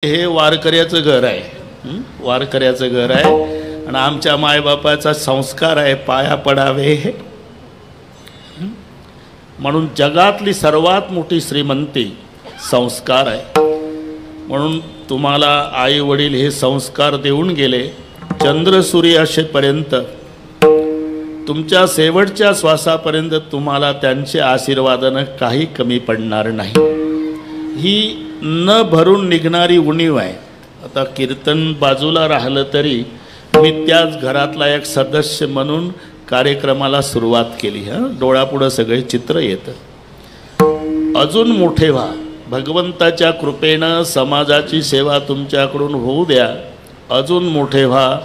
हे वारकऱ्याचं घर आहे, वारकऱ्याचं घर आहे आणि आमच्या मायबापाचा संस्कार आहे पाया पडावे म्हणून जगातली सर्वात मोठी श्रीमंती संस्कार आहे। म्हणून तुम्हाला आई वडील हे संस्कार देऊन गेले, चंद्र सूर्य असेपर्यंत तुमच्या शेवटच्या श्वासापर्यंत तुम्हाला त्यांचे आशीर्वादानं काही कमी पडणार नाही। ही न भरून निघणारी उणीव आहे। आता कीर्तन बाजूला राहिलं तरी मी त्याच घरातला एक सदस्य म्हणून कार्यक्रमाला सुरुवात केली। डोळ्यापुढं सगळे चित्र येतं। अजून मोठे व्हा, भगवंताच्या कृपेनं समाजाची सेवा तुमच्याकडून होऊ द्या, अजून मोठे व्हा।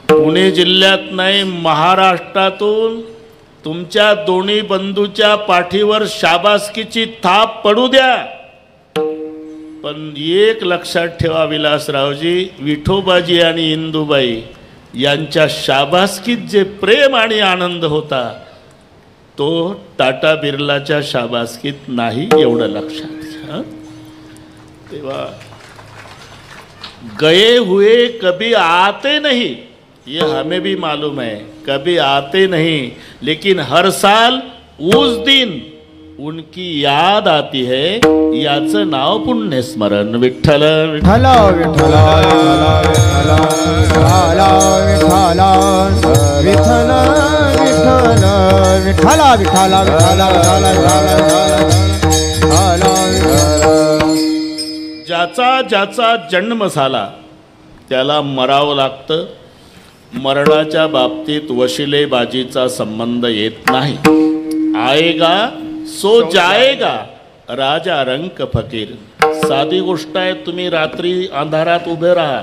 पुणे जिल्ह्यात नाही, महाराष्ट्रातून तुमच्या दोन्ही बंधूच्या पाठीवर शाबासकीची थाप पडू द्या। पण एक लक्षात ठेवा विलासरावजी, विठोबाजी आणि इंदुबाई यांच्या शाबासकीत जे प्रेम आणि आनंद होता तो टाटा बिर्लाच्या शाबासकीत नाही, एवढं लक्षात घ्या। तेव्हा गए हुए कभी आते नहीं, ये हमें भी मालूम है, कभी आते नहीं, लेकिन हर साल उस दिन उनकी याद आती है। याचं नाव पुण्य स्मरण। विठ्ठल विठ्ठल विठ्ठल विठ्ठल विठ्ठल विठ्ठल विठ्ठल ज्याचा ज्याचा जन्म झाला त्याला मरावं लागतं। मरणाच्या बाबतीत वशिलेबाजीचा संबंध येत नाही। आएगा सो जाएगा, राजा रंक फकीर। साधी गोष्ट आहे, तुम्ही रात्री अंधारात उभे राहा,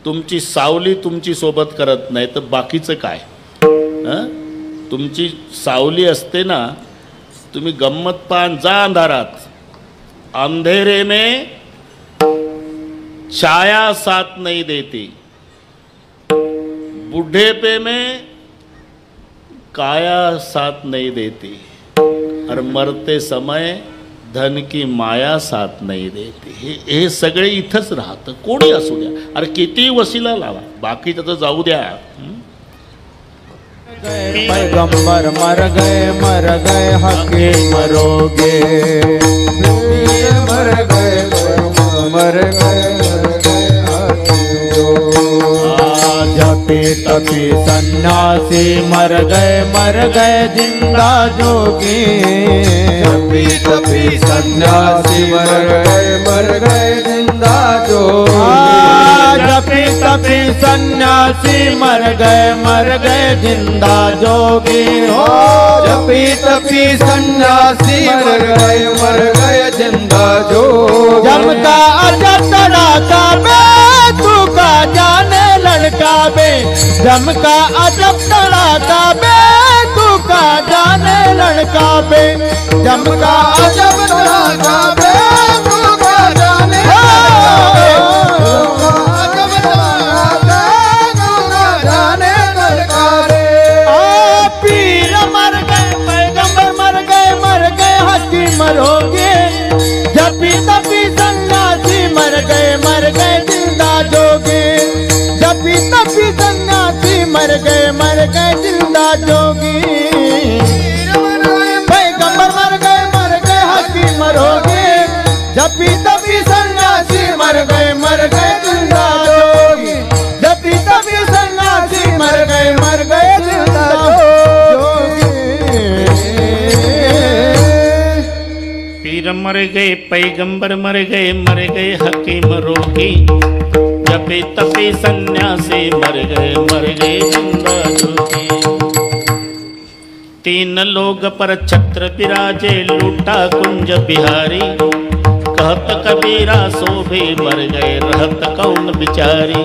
तुमची सावली तुमची सोबत करत नाही तर बाकीचं काय? तुमची सावली असते ना, तुम्ही गंमत पान जा अंधारात। अंधेरे में छाया साथ नहीं देती, बुढ़ेपे में काया साथ नहीं देती, और मरते समय धन की माया साथ नहीं देती। हे सगळे इथंच राहतं, कोणी असू द्या। अरे किती वशिला लावा, बाकी त्याचं जाऊ द्या। पैगंबर मर गए हके मरोगे, मर गए जपी तपी सन्यासी मर गए जिंदा जोगी। जपी तपी सन्यासी मर गए जिंदा जोगी। जपी तपी सन्यासी मर गए जिंदा जोगी। हो जपी तपी सन्यासी मर गए जिंदा जोगी। जम का अजब तड़ाका में तू का जाने लड़का बे, जम का अजब तड़ाका बे तू का जाने लड़का बे। जम का अजब तड़ाका बे तू का जाने लड़का बे। पीर मर गए, पैगंबर मर गए हकी मरोगे। जपी तपी सन्यासी मर गए जिंदा जोगे। जपी तपी सन्यासी मर गए जिंदा जोगी। पैगंबर मर गए हकी मरोगे। जपी तपी सन्यासी मर गए जिंदा जोगी। जपी तपी सन्यासी मर गए जिंदा जोगी। पीर मर गए, पैगंबर मर गए हकी मरोगी। जपी तपी सन्यासी मर गए जिंदा जोगी। तीन लोग पर छत्र विराजे, लूटा कुंज बिहारी। कहत कबीरा सो भी मर गए, रहत कौन बिचारी।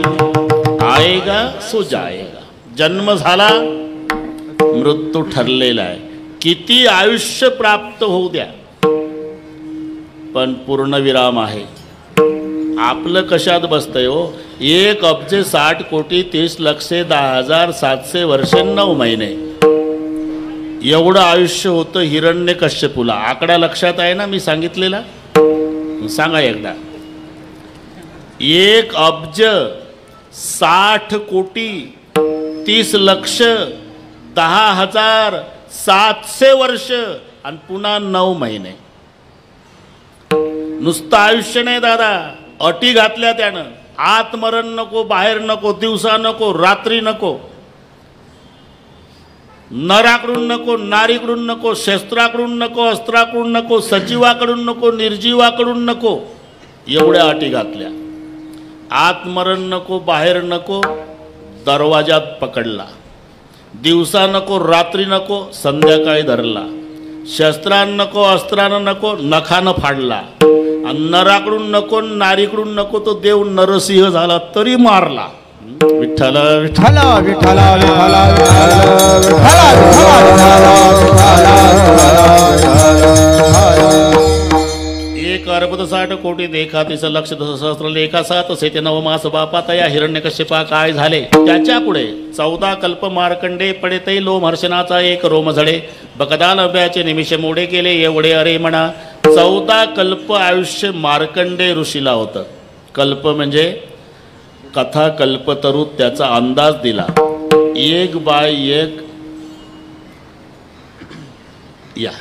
आएगा सो जाएगा, जन्म झाला मृत्यू ठरलेला आहे। किती आयुष्य प्राप्त होऊ द्या पण पूर्णविराम आहे। आपलं कशात बसतंय हो? 1,60,30,10,10,700 वर्ष 9 महिने एवढं आयुष्य होतं हिरण्यकश्यपूला। आकडा लक्षात आहे ना मी सांगितलेला? सांगा एकदा. 1,60,30,10,700 वर्ष आणि पुन्हा 9 महिने. नुसतं आयुष्य नाही दादा, अटी घातल्या त्यानं. आत मरण नको, बाहेर नको, दिवसा नको, रात्री नको, नराकडून नको, नारीकडून नको, शस्त्राकडून नको, अस्त्राकडून नको, सजीवाकडून नको, निर्जीवाकडून नको, एवढ्या अटी घातल्या. आत मरण नको, बाहेर नको, दरवाजात पकडला. दिवसा नको, रात्री नको, संध्याकाळी धरला. शस्त्रान नको, अस्त्रानं नको, नखानं फाडला. नराकडून नको, नारीकडून नको, तो देव नरसिंह झाला तरी मारला. विठ्ठल विठ्ठल विठ्ठल विठ्ठल एक अर्बद 60 कोटी देखा तिस लक्ष सहस्र लेखा सात से ते नवमास बापा तया हिरण्यकश्यपा काय झाले. त्याच्या पुढे 14 कल्प मार्कंडे पडे तै लोमहर्षणाचा एक रोम झडे. बकदा नव्याचे निमिष मोडे केले एवढे अरे म्हणा. 14 कल्प आयुष्य मार्कंडे ऋषीला होतं. कल्प म्हणजे कथा कल्पतरू, त्याचा अंदाज दिला. 1 बाय 1 या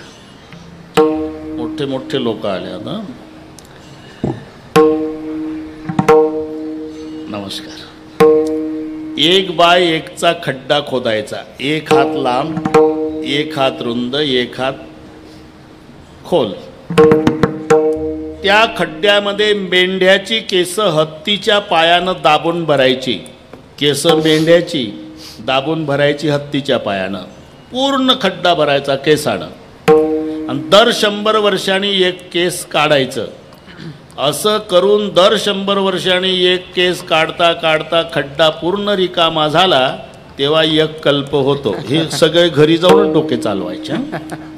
मोठे मोठे लोक आले ना. नमस्कार. 1 बाय 1चा खड्डा खोदायचा. 1 हात लांब, 1 हात रुंद, 1 हात खोल. त्या खड्ड्यामध्ये मेंढ्याची केस हत्तीच्या पायानं दाबून भरायची. केस मेंढ्याची दाबून भरायची हत्तीच्या पायानं. पूर्ण खड्डा भरायचा केसानं. आणि दर 100 वर्षांनी एक केस काढायचं. असं करून दर 100 वर्षांनी एक केस काढता काढता खड्डा पूर्ण रिकामा झाला तेव्हा 1 कल्प होतो. हे सगळे घरी जाऊन डोके चालवायचे.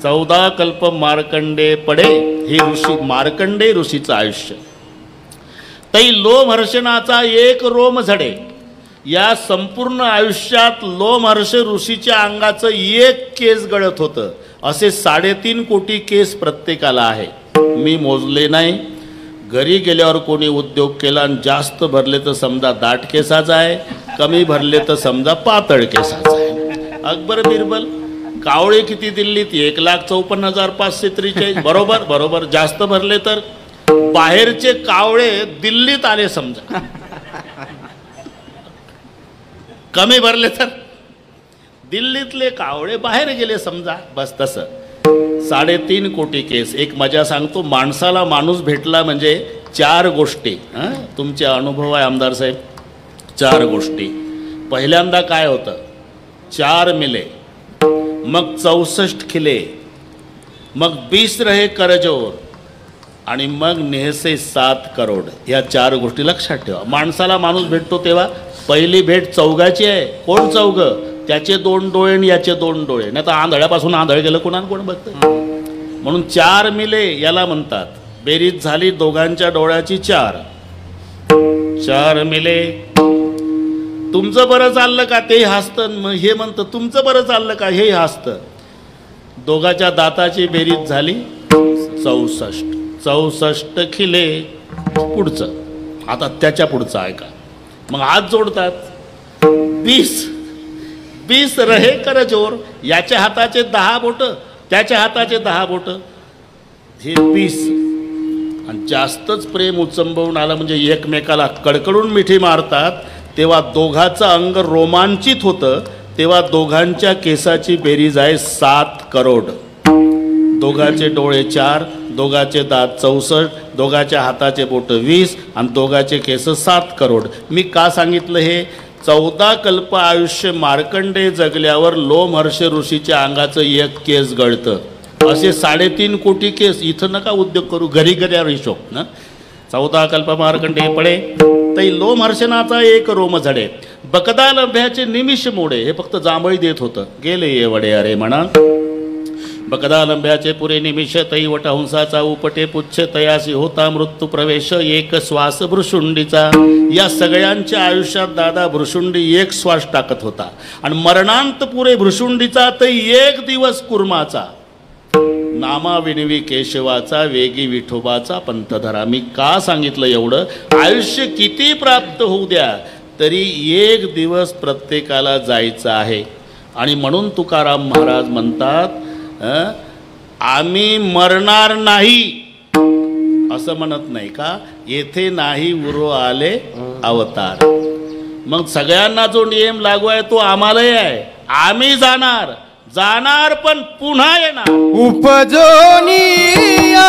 14 कल्प मार्कंडे पडे. हे ऋषी मार्कंडे ऋषीचं आयुष्य. तै लोमहर्षणाचा एक रोम झडे. या संपूर्ण आयुष्यात लोमहर्ष ऋषीच्या अंगाचं 1 केस गळत होतं. असे 3.5 कोटी केस प्रत्येकाला आहे. मी मोजले नाही. घरी गेल्यावर कोणी उद्योग केला आणि जास्त भरले तर समजा दाट केसाचा आहे, कमी भरले तर समजा पातळ केसाचा आहे. अकबर बिरबल कावळे किती दिल्लीत? 1,54,543. बरोबर बरोबर. जास्त भरले तर बाहेरचे कावळे दिल्लीत आले समजा. कमी भरले तर दिल्लीतले कावळे बाहेर गेले समजा. बस तसं 3.5 कोटी केस. एक मजा सांगतो. माणसाला माणूस भेटला म्हणजे 4 गोष्टी. तुमचे अनुभव आहे आमदार साहेब. 4 गोष्टी. पहिल्यांदा काय होतं? 4 मिले, मग 64 खिले, मग 20 रहे करजोर आणि मग नेहसे 7 करोड. या 4 गोष्टी लक्षात ठेवा. माणसाला माणूस भेटतो तेव्हा पहिली भेट चौघाची आहे. कोण चौघ? त्याचे 2 डोळे आणि याचे 2 डोळे. नाही तर आंधळ्यापासून आंधळ गेलं कोणाला कोण बघतं. म्हणून 4 मिले याला म्हणतात. बेरीज झाली दोघांच्या डोळ्याची 4. 4 मिले. तुमचं बरं चाललं का? ते हसतं. मग हे म्हणतं तुमचं बरं चाललं का? हे हसतं. दोघाच्या दाताची बेरीज झाली 64. 64 खिले. पुढचं आता त्याच्या पुढचं आहे का? मग हात जोडतात. 20 रहे कर जोर. याच्या हाताचे 10 बोट, त्याच्या हाताचे 10 बोट. हे 20. आणि जास्तच प्रेम उचंबवून आलं म्हणजे एकमेकाला कडकडून मिठी मारतात तेव्हा दोघाचं अंग रोमांचित होतं. तेव्हा दोघांच्या केसाची बेरीज आहे 7 करोड. दोघाचे डोळे 4, दोघाचे दात 64, दोघाच्या हाताचे बोट 20 आणि दोघाचे केस 7 करोड. मी का सांगितलं हे? 14 कल्प आयुष्य मार्कंडे जगल्यावर लोमहर्ष ऋषीच्या अंगाचं 1 केस गळतं. असे 3.5 कोटी केस. इथं नका उद्योग करू, घरी गेल्यावर हिशोब ना. 14 कल्प मार्कंडे पडे तै लोमहर्षणाचा एक रोम झडे. बकदा लभ्याचे निमिष मोडे. हे फक्त जांभळी देत होतं. गेले एवढे अरे म्हणा. बकदा लंब्याचे पुरे निमिष तै वटहंसाचा उपटे पुच्छ तयासी होता मृत्यू प्रवेश एक श्वास भ्रुशुंडीचा. या सगळ्यांच्या आयुष्यात दादा भ्रुशुंडी 1 श्वास टाकत होता. आणि मरणांत पुरे भ्रुशुंडीचा तै 1 दिवस कुर्माचा. नामा विनवी केशवाचा वेगी विठोबाचा पंथधरा. मी का सांगितलं एवढं? आयुष्य किती प्राप्त होऊ द्या तरी एक दिवस प्रत्येकाला जायचं आहे. आणि म्हणून तुकाराम महाराज म्हणतात आम्ही मरणार नाही असं म्हणत नाही का? येथे नाही उरो आले अवतार. मग सगळ्यांना जो नियम लागू आहे तो आम्हालाही आहे. आम्ही जाणार पण पुन्हा येणार. उपजोनिया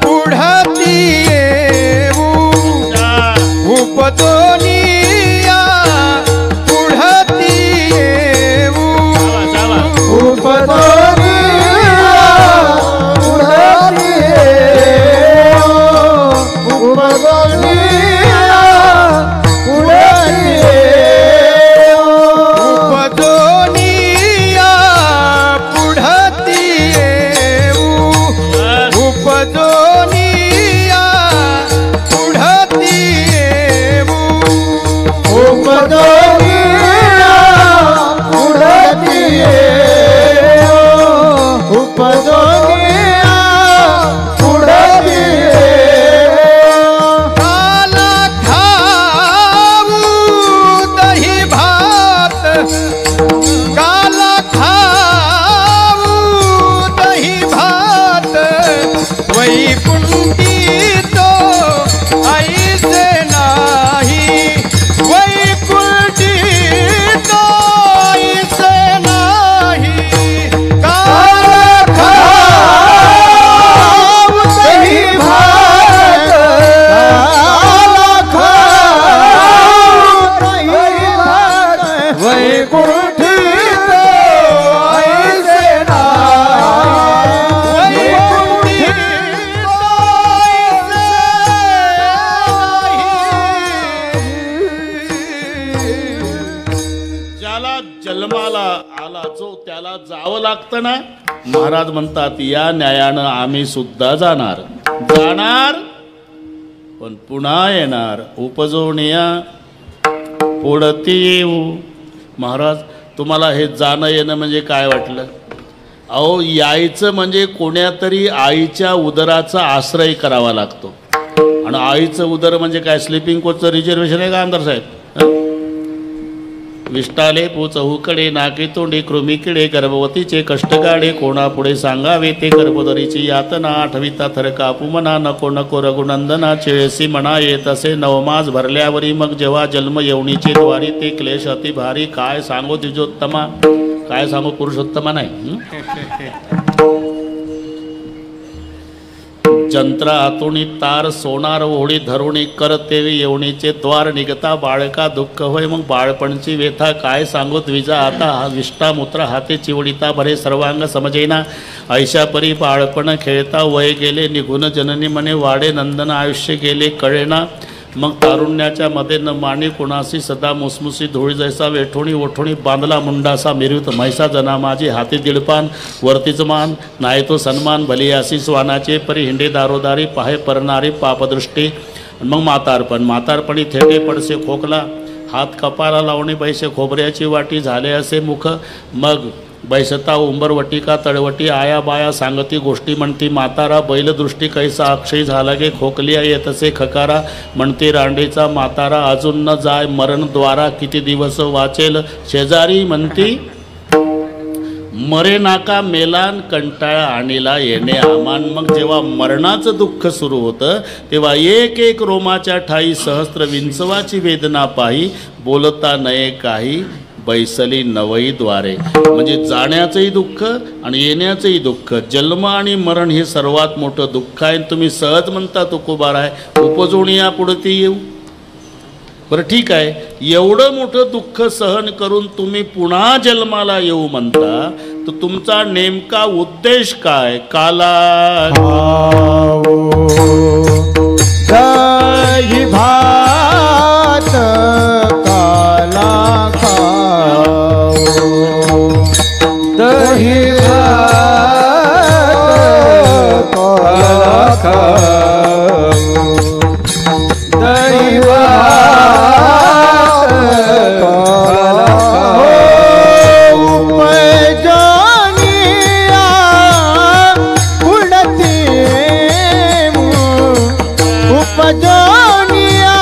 पुढती येऊ, उपजोनिया पुढती येऊ, उपजोनिया पुढती येऊ, उपजोनिया पुढती येऊ, उपजोनिया पुढती येऊ, उपजोनिया पुढती येऊ, उपजोनिया पुढती येऊ, उपजोनिया पुढती येऊ. काला खाऊ दही भात, काला खाऊ दही भात, वैकुंठी तो ऐसे नाही, वैकुंठी तो ऐसे नाही. काला खाऊ दही भात, काला खाऊ दही भात, वैकुंठी तो ऐसे नाही, वैकुंठी तो ऐसे नाही. ज्याला जन्माला आला जो त्याला जावं लागतं ना. महाराज म्हणतात या न्यायानं आम्ही सुद्धा जाणार पण पुन्हा येणार. उपजवणीया पुढती येऊ. महाराज तुम्हाला हे जाणं येणं म्हणजे काय वाटलं? अहो यायचं म्हणजे कोण्यातरी आईच्या उदराचा आश्रय करावा लागतो. आणि आईचं उदर म्हणजे काय? स्लीपिंग कोचचं रिझर्वेशन आहे का आमदार साहेब? विष्टाले पोचहूकडे नाके तोंडे कृमीकिडे गर्भवतीचे कष्टगाडे कोणापुढे सांगावे ते गर्भोदरीची यातना. आठविता थर कापू म्हणा नको नको रघुनंदना चिळेसी म्हणा येत असे नवमास भरल्यावरी मग जेव्हा जन्म येवणीचे द्वारी ते क्लेश अति भारी. काय सांगो द्विजोत्तमा, काय सांगू पुरुषोत्तमा नाही. जंत्रा हातोणी तार सोनार ओढी धरुणी करतेवी येवणीचे द्वार निघता बाळका दुःख होय. मग बाळपणची व्यथा काय सांगू द्विजा आता. विष्टा मूत्र हाते चिवडिता भरे सर्वांग समजेना. ऐशा परी बाळपण खेळता वय गेले निघून जननी मने वाडे नंदन आयुष्य गेले कळेना. मग तारुण्याच्या मध्ये न माने कुणासी सदा मुसमुसी धुळी जैसा वेठोणी ओठोणी बांधला मुंडासा मिरवित म्हैसा जना माझी हाती दिडपान वरतीच मान नाही तो सन्मान भलियासी स्वानाचे परी हिंडे दारोदारी पाहे परणारी पापदृष्टी. मग म्हातारपणी थेटे पडसे खोकला हात कपाला लावणे बैसे खोबऱ्याची वाटी झाले असे मुख. मग बैसता उंबरवटी का तळवटी आया बाया सांगती गोष्टी म्हणती म्हातारा. बैलदृष्टी कैसा अक्षय झाला गे खोकलिया येतसे खकारा. म्हणते रांडेचा म्हातारा अजून न जाय मरण द्वारा. किती दिवस वाचेल शेजारी म्हणती मरे नाका मेलान कंटाळा आणीला येणे आमान. मग जेव्हा मरणाचं दुःख सुरू होतं तेव्हा एक एक रोमाच्या ठाई सहस्त्र विंचवाची वेदना पाही. बोलता नये काही बैसली नवई द्वारे. म्हणजे जाण्याचंही दुःख आणि येण्याचंही दुःख. जन्म आणि मरण हे सर्वात मोठं दुःख आहे. तुम्ही सहज म्हणता तुकोबार आहे उपजोणीया पुढती येऊ. बरं ठीक आहे, एवढं मोठं दुःख सहन करून तुम्ही पुन्हा जन्माला येऊ म्हणता तर तुमचा नेमका उद्देश काय? काला दही भात काला खाओ, दही भात काला खाओ, दही भात काला खाओ. उपजनिया उपजोनिया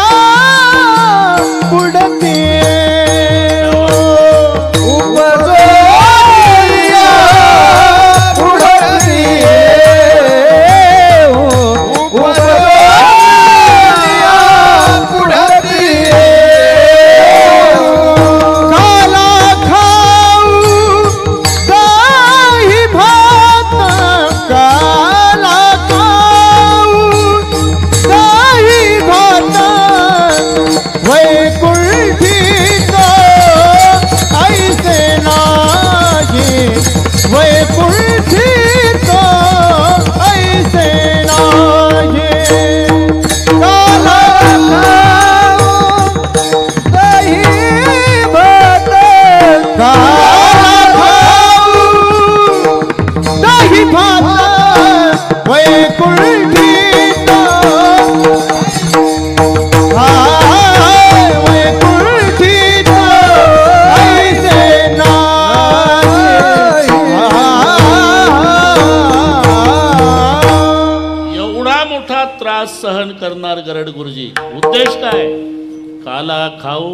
पुढती उपजोनिया पुढती उपजोनिया पुढती काला खाऊ दही भात काला खाऊ दही भात वैकुंठीत ऐसे नाही वैकुंठीत ऐसे नाही काला खाऊ दही भात काला खाऊ दही भात वैकुंठीत वैकुंठीत ऐसे एवढा मोठा त्रास सहन करणार गरड गुरुजी, उद्देश काय? काला खाऊ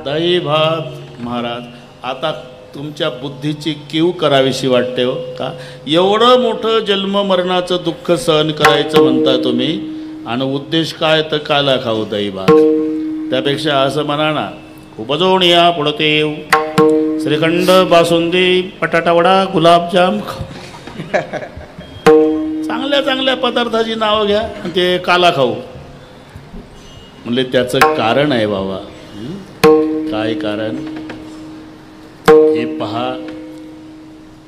दही भात. महाराज आता तुमच्या बुद्धीची कीव करावीशी वाटते हो का? एवढं मोठं जन्म मरणाचं दुःख सहन करायचं म्हणता तुम्ही, आणि उद्देश काय तर काला खाऊ दही भात. त्यापेक्षा असं म्हणा ना, उपजोनिया पुढते श्रीखंड बासुंदी बटाटा वडा गुलाबजाम चांगल्या चांगल्या पदार्थाची नावं घ्या आणि ते काला खाऊ. म्हणले त्याचं कारण आहे बाबा. काय कारण? हे पहा,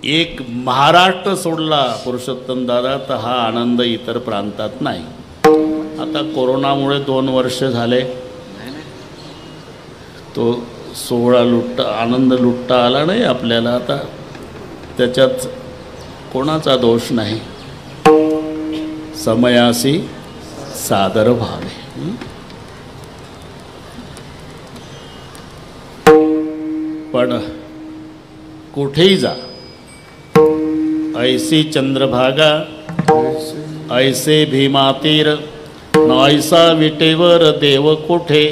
एक महाराष्ट्र सोडला पुरुषोत्तम दादा तर हा आनंद इतर प्रांतात नाही. आता कोरोनामुळे 2 वर्ष झाले, तो सोहळा आनंद लुटता आला नाही आपल्याला. आता त्याच्यात कोणाचा दोष नाही. समयासी सादर भावे. पण कुठेही जा, ऐसी चंद्रभागा ऐसे भीमातीर ऐसा विटेवर देव कोठे.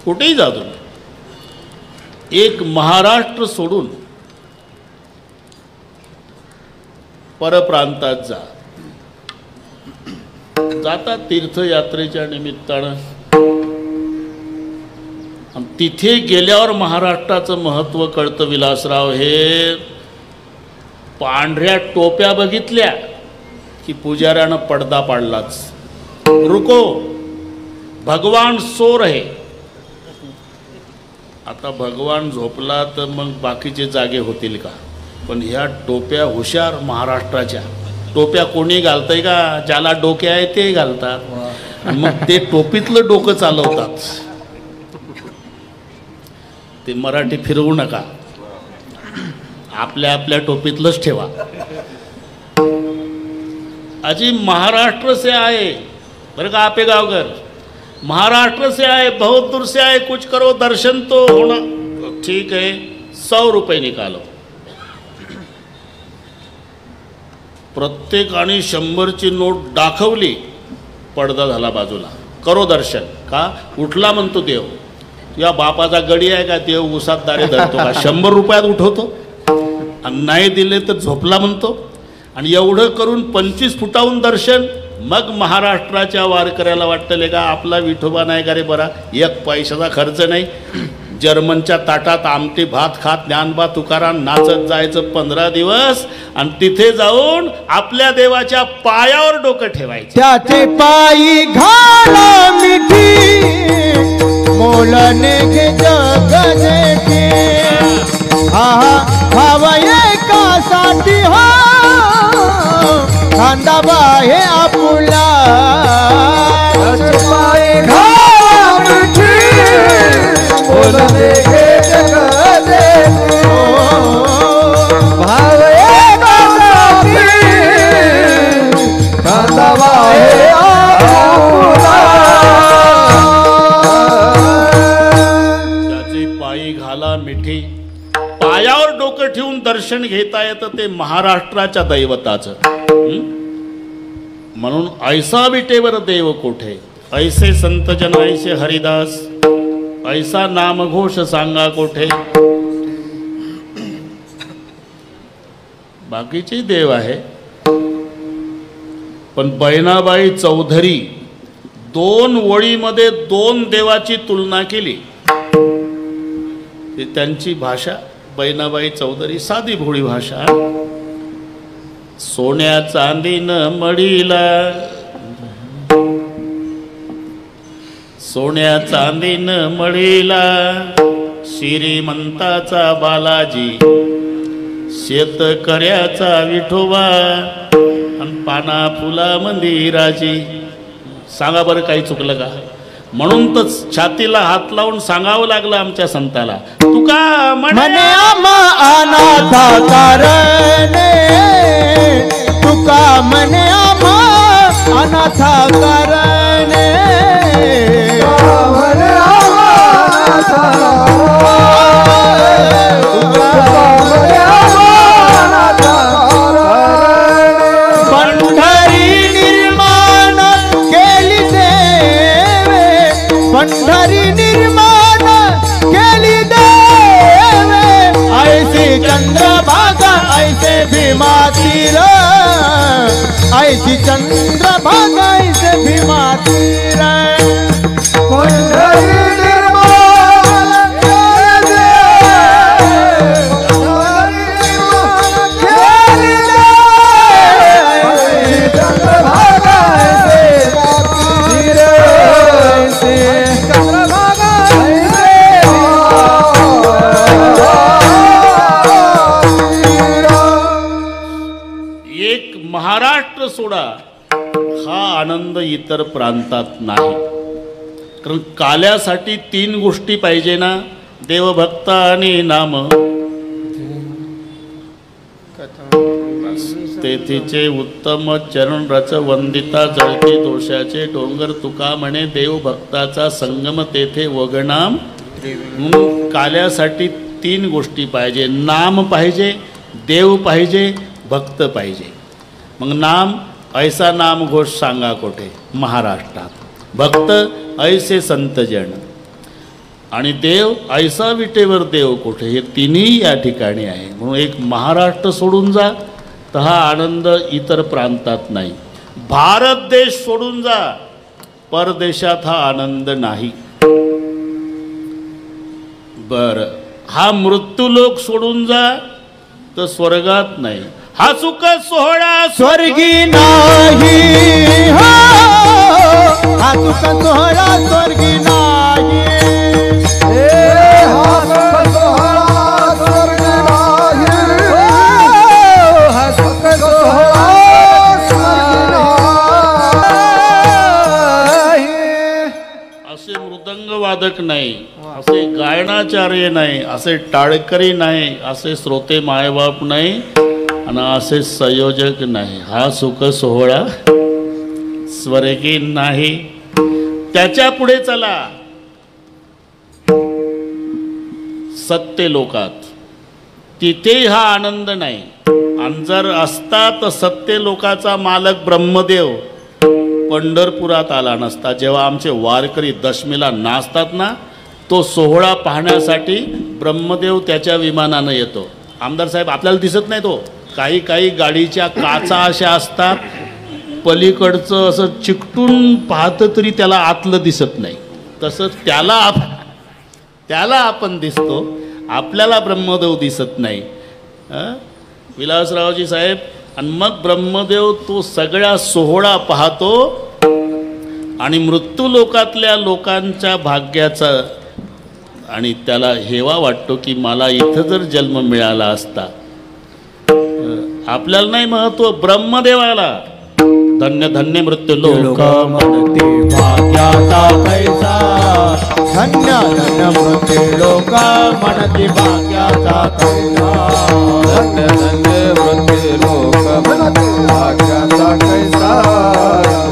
कुठेही जा तुम्ही, एक महाराष्ट्र सोडून परप्रांतात जा. जातात तीर्थयात्रेच्या निमित्तानं, आणि तिथे गेल्यावर महाराष्ट्राचं महत्त्व कळतं. विलासराव, हे पांढऱ्या टोप्या बघितल्या की पुजाऱ्यानं पडदा पाडलाच. रुको, भगवान सो रहे. आता भगवान झोपला तर मग बाकीचे जागे होतील का? पण ह्या टोप्या हुशार महाराष्ट्राच्या. टोप्या कोणी घालतंय का? ज्याला डोके आहे ते घालतात, आणि मग ते टोपीतलं डोकं चालवतात. ते मराठी फिरवू नका, आपल्या आपल्या टोपीतलंच ठेवा. अजी महाराष्ट्र से आए, बरं का आपे गावकर, महाराष्ट्र से आए, बहुत दूर से आए, कुछ करो दर्शन तो होना. ठीक है, 100 रुपये निकालो. प्रत्येकाने 100ची नोट दाखवली, पडदा झाला बाजूला. करो दर्शन. का? उठला म्हणतो देव. या बापाचा गडी आहे का? देव उसात दारे धरतो का? 100 रुपयात उठवतो, आणि नाही दिले तर झोपला म्हणतो. आणि एवढं करून 25 फुटाहून दर्शन. मग महाराष्ट्राच्या वारकऱ्याला वाटतले का आपला विठोबा नाही का रे बरा, 1 पैशाचा खर्च नाही. जर्मनच्या ताटात आमटी भात खात ज्ञानबा तुकाराम नाचत जायचं 15 दिवस, आणि तिथे जाऊन आपल्या देवाच्या पायावर डोकं ठेवायचं. त्याचे पायी घाला मिठी मोलने के जग जेठी. आहा भावा एकासाठी हो खांदाबा हे आपुला. पायी घाला मिठी मोलने के जग जेठी. भाव एकासाठी खांदाबा हे आपुला. पायी घाला मिठी, पायावर डोकं ठेवून दर्शन घेता येतं ते महाराष्ट्राच्या दैवताचं. म्हणून ऐसा विटेवर देव कोठे, ऐसे संत जन ऐसे हरिदास, ऐसा नामघोष सांगा कोठे. बाकीचे देव आहे, पण बहिणाबाई चौधरी 2 ओळीमध्ये 2 देवाची तुलना केली. ही त्यांची भाषा. बहिणाबाई चौधरी साधी भोळी भाषा. सोन्या चांदीनं मडीला, सोन्या चांदीनं मडीला, श्रीमंताचा बालाजी, शेतकऱ्याचा विठोबा, आणि पाना फुला मंदिराची. सांगा बरं काही चुकलं का? म्हणून तर छातीला हात लावून सांगावं लागलं आमच्या संताला, तुका म्हणे आम्हा अनाथा करणे, तुका म्हणे आम्हा अनाथा करणे. पंढरी निर्माण केली देवे, ऐसी चंद्रभागा ऐसे भीमा तीर, ऐसी चंद्रभागा ऐसे भीमा तीर. पंढरी निर्माण केली देवे, चंद्रभागा ऐसे तीर, महाराष्ट्र सोडा, हा आनंद इतर प्रांतात नाही. कारण काल्यासाठी 3 गोष्टी पाहिजे ना, देवभक्त आणि नाम. तेथीचे उत्तम चरण रच वंदिता, जळते दोषाचे डोंगर तुका म्हणे, देवभक्ताचा संगम तेथे वगनाम. म्हणून काल्यासाठी 3 गोष्टी पाहिजे. नाम पाहिजे, देव पाहिजे, भक्त पाहिजे. मग नाम, ऐसा नाम घोष सांगा कोठे, महाराष्ट्रात. भक्त ऐसे संतजन, आणि देव ऐसा विटेवर देव कोठे, हे तिन्ही या ठिकाणी आहे. म्हणून एक महाराष्ट्र सोडून जा तर हा आनंद इतर प्रांतात नाही. भारत देश सोडून जा, परदेशात हा आनंद नाही. बरं, हा मृत्यूलोक सोडून जा तर स्वर्गात नाही. हा सुख सोहळा स्वर्गी नाही, हो हा सुख सोहळा स्वर्गी नाही. हा सुख सोहळा स्वर्गी नाही, हा सुख सोहळा स्वर्गी नाही. असे मृदंग वादक नाही, असे गायनाचार्य नाही, असे टाळकरी नाही, असे श्रोते मायबाप नाही, आणि असे संयोजक नाही. हा सुख सोहळा स्वर्गी नाही. त्याच्या पुढे चला, सत्य लोकात, तिथे हा आनंद नाही. आणि जर असता तर सत्य लोकाचा मालक ब्रह्मदेव पंढरपुरात आला नसता. जेव्हा आमचे वारकरी दशमीला नाचतात ना, तो सोहळा पाहण्यासाठी ब्रह्मदेव त्याच्या विमानानं येतो. आमदार साहेब आपल्याला दिसत नाही तो, काही काही गाडीच्या काचा अशा असतात, पलीकडचं असं चिकटून पाहतं तरी त्याला आतलं दिसत नाही. तसंच त्याला आपण दिसतो, आपल्याला ब्रह्मदेव दिसत नाही. विलासरावजी साहेब, आणि मग ब्रह्मदेव तो सगळा सोहळा पाहतो आणि मृत्यू लोकातल्या लोकांच्या भाग्याचा, आणि त्याला हेवा वाटतो की मला इथं जर जन्म मिळाला असता. आपल्याला नाही महत्व, ब्रह्मदेवाला. धन्य धन्य मृत्यू लोक म्हणते भाग्याचा पैसा, धन्य धन्य मृत्यू लोक म्हणते भाग्याचा पैसा. धन्य धन्य मृत्यू लोक म्हणते भाग्याचा पैसा,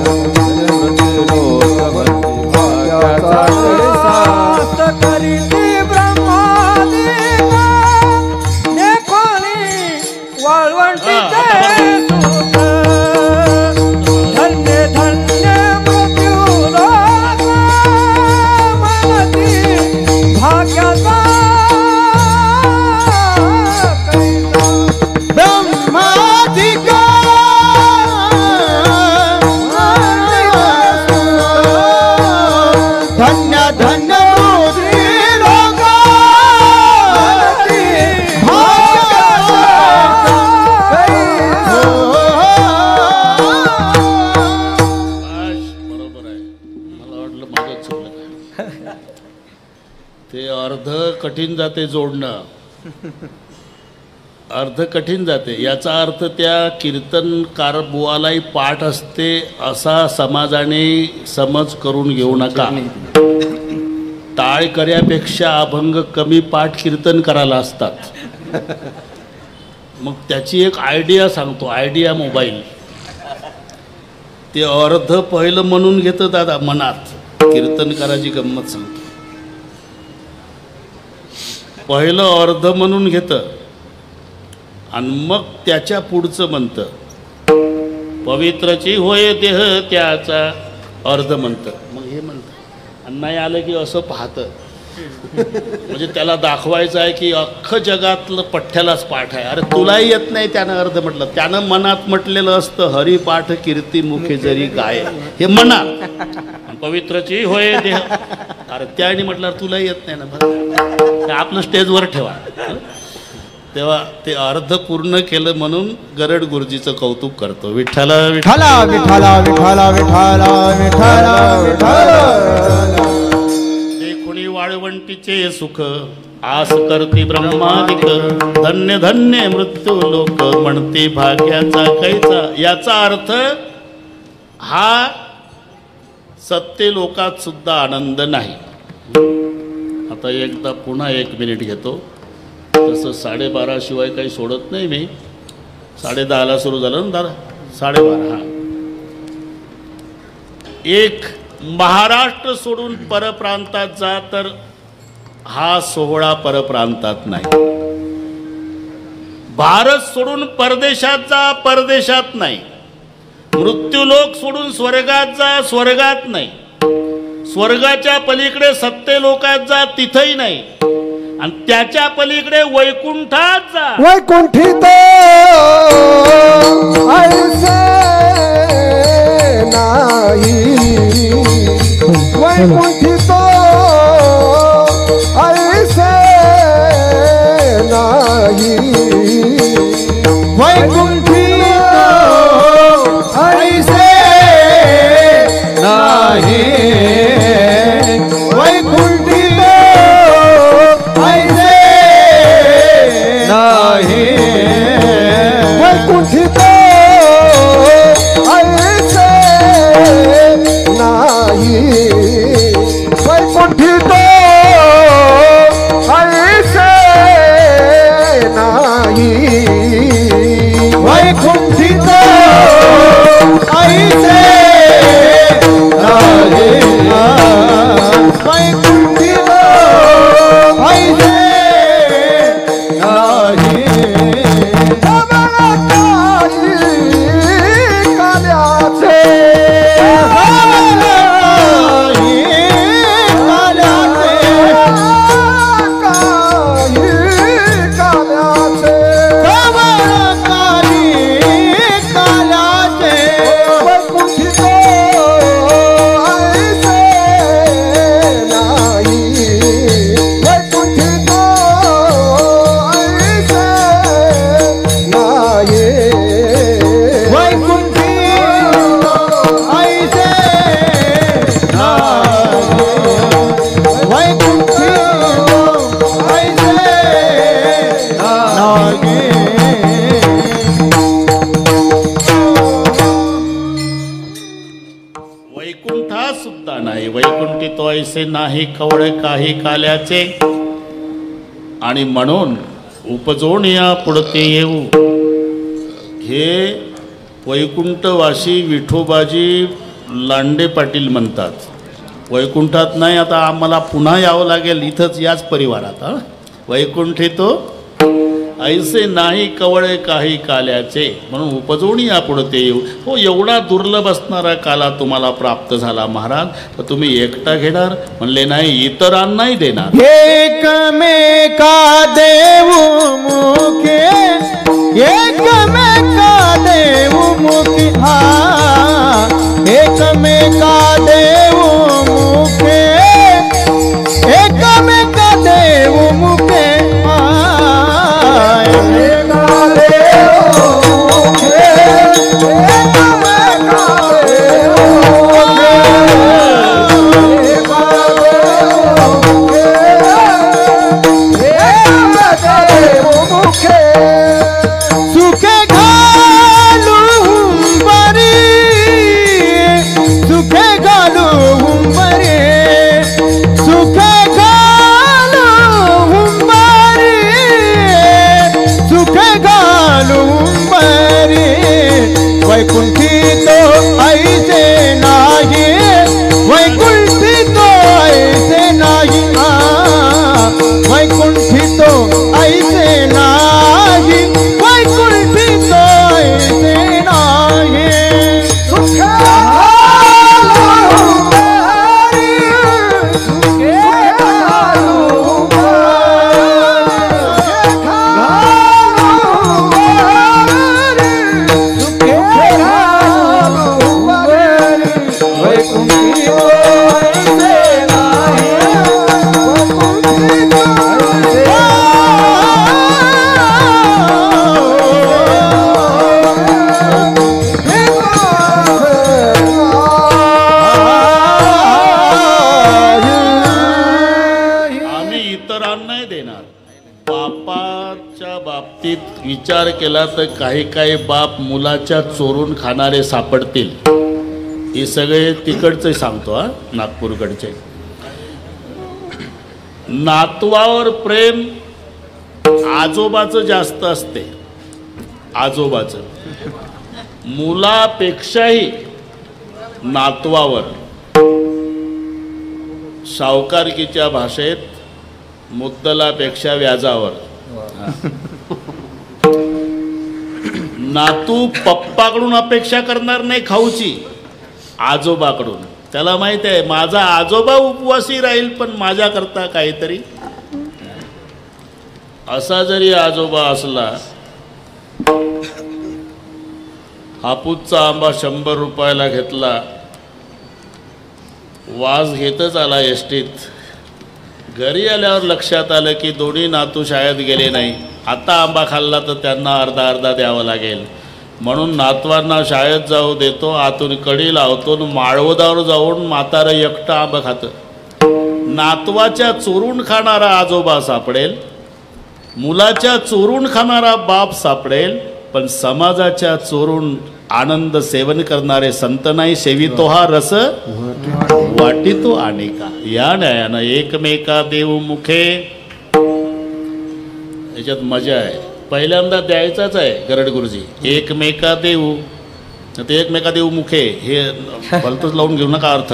मृत्यू लोक म्हणते भाग्याचा पैसा. करीती ब्रह्मादिका देखोनी वाळवंटीचे सुख, धन्य माझं चुकलं. ते अर्ध कठीण जाते जोडणं, अर्ध कठीण जाते. याचा अर्थ त्या कीर्तनकार बुवालाही पाठ असते असा समाजाने समज करून घेऊ नका. टाळकऱ्यापेक्षा अभंग कमी पाठ कीर्तन करायला असतात. मग त्याची एक आयडिया सांगतो. Idea mobile. ते अर्ध पहिलं म्हणून घेतं दादा मनात. कीर्तनकाराची गंमत सांगतो. पहिलं अर्ध म्हणून घेतं आणि मग त्याच्या पुढचं म्हणतं. पवित्रची होय देह त्याचा अर्ध म्हणतं. मग हे म्हणतं आणि नाही आलं की असं पाहतं. म्हणजे त्याला दाखवायचं आहे की अख्खं जगातलं पठ्ठ्यालाच पाठ आहे. अरे तुलाही येत नाही त्यानं अर्ध म्हटलं. त्यानं मनात म्हटलेलं असतं हरिपाठ कीर्ती मुखे जरी गाय. हे मनात. पवित्रची होय देह. अरे त्याने म्हटलं तुलाही येत नाही ना. ते आपलं स्टेजवर ठेवा. तेव्हा ते अर्ध पूर्ण केलं म्हणून गरड गुरुजीचं कौतुक करतो. विठ्ठला विठ्ठला विठ्ठला विठ्ठला विठ्ठला विठ्ठला विठ्ठला. देखुनी वाळवंटीचे सुख आस करती ब्रह्मादिक. धन्य धन्य मृत्यू लोक म्हणते भाग्याचा कैचा. याचा अर्थ हा सत्य लोकात सुद्धा आनंद नाही. आता एकदा पुन्हा 1 मिनिट घेतो. तसं 12:30 शिवाय काही सोडत नाही मी. 10:30ला सुरू झालं ना दादा. 12:30. हा. एक महाराष्ट्र सोडून परप्रांतात जा तर हा सोहळा परप्रांतात नाही. भारत सोडून परदेशात जा परदेशात नाही. मृत्यूलोक सोडून स्वर्गात जा स्वर्गात नाही. स्वर्गाच्या पलीकडे सत्य लोकात जा तिथंही नाही. आणि त्याच्या पलीकडे वैकुंठात जा. वैकुंठित ऐसे नाही. वैकुंठित ऐसे नाही. वैकुंठित ऐसे नाही. वैकुंठित ऐसे नाही. वैकुंठित ऐसे नाही. वैकुंठित ऐसे नाही. वैकुंठित ऐसे नाही. वैकुंठित ऐसे वैकुंठात सुद्धा नाही. वैकुंठित ऐसे नाही कवळे काही काल्याचे. आणि म्हणून उपजोन या पुढते येऊ. हे वैकुंठवासी विठोबाजी लांडे पाटील म्हणतात. वैकुंठात नाही. आता आम्हाला पुन्हा यावं लागेल इथंच याच परिवारात. वैकुंठितो ऐसे नाही कवळे काही काल्याचे. म्हणून उपजोणी यापुढे येऊ. हो एवढा दुर्लभ असणारा काला तुम्हाला प्राप्त झाला महाराज. तर तुम्ही एकटा घेणार म्हणले नाही इतरांनाही देणार. एकमेका देऊ मुखे. एकमेका देऊ मुखे. हा एकमेका देऊ मुखे. एकमेका देऊ मुखे. बाबतीत विचार केला तर काही काही बाप मुलाच्या चोरून खाणारे सापडतील. हे सगळे तिकडचे सांगतो हा, नागपूरकडचे. नातवावर प्रेम आजोबाचं जास्त असते, आजोबाचं. मुलापेक्षाही नातवावर, सावकारकीच्या भाषेत मुद्दलापेक्षा व्याजावर. नातू पप्पाकडून अपेक्षा करणार नाही खाऊची, आजोबाकडून. त्याला माहित आहे माझा आजोबा उपवासी राहील पण माझ्याकरता काहीतरी. असा जरी आजोबा असला, हापूसचा आंबा 100 रुपयाला घेतला, वास घेतच आला एसटीत. घरी आल्यावर लक्षात आलं की दोन्ही नातू शाळेत गेले नाही. आता आंबा खाल्ला तर त्यांना अर्धा अर्धा द्यावं लागेल. म्हणून नातवांना शाळेत जाऊ देतो, आतून कडी लावतो, माळवदावर जाऊन म्हातारं एकटं आंबा खातं. नातवाच्या चोरून खाणारा आजोबा सापडेल, मुलाच्या चोरून खाणारा बाप सापडेल, पण समाजाच्या चोरून आनंद सेवन करणारे संत नाही. सेवितो हा रस वाटितो अनेका, या न्यायानं एकमेका देऊ मुखे. याच्यात मजा आहे. पहिल्यांदा द्यायचाच आहे गरड गुरुजी, एकमेका देऊ. ते एकमेका देऊ मुखे हे भलतंच लावून घेऊ नका अर्थ.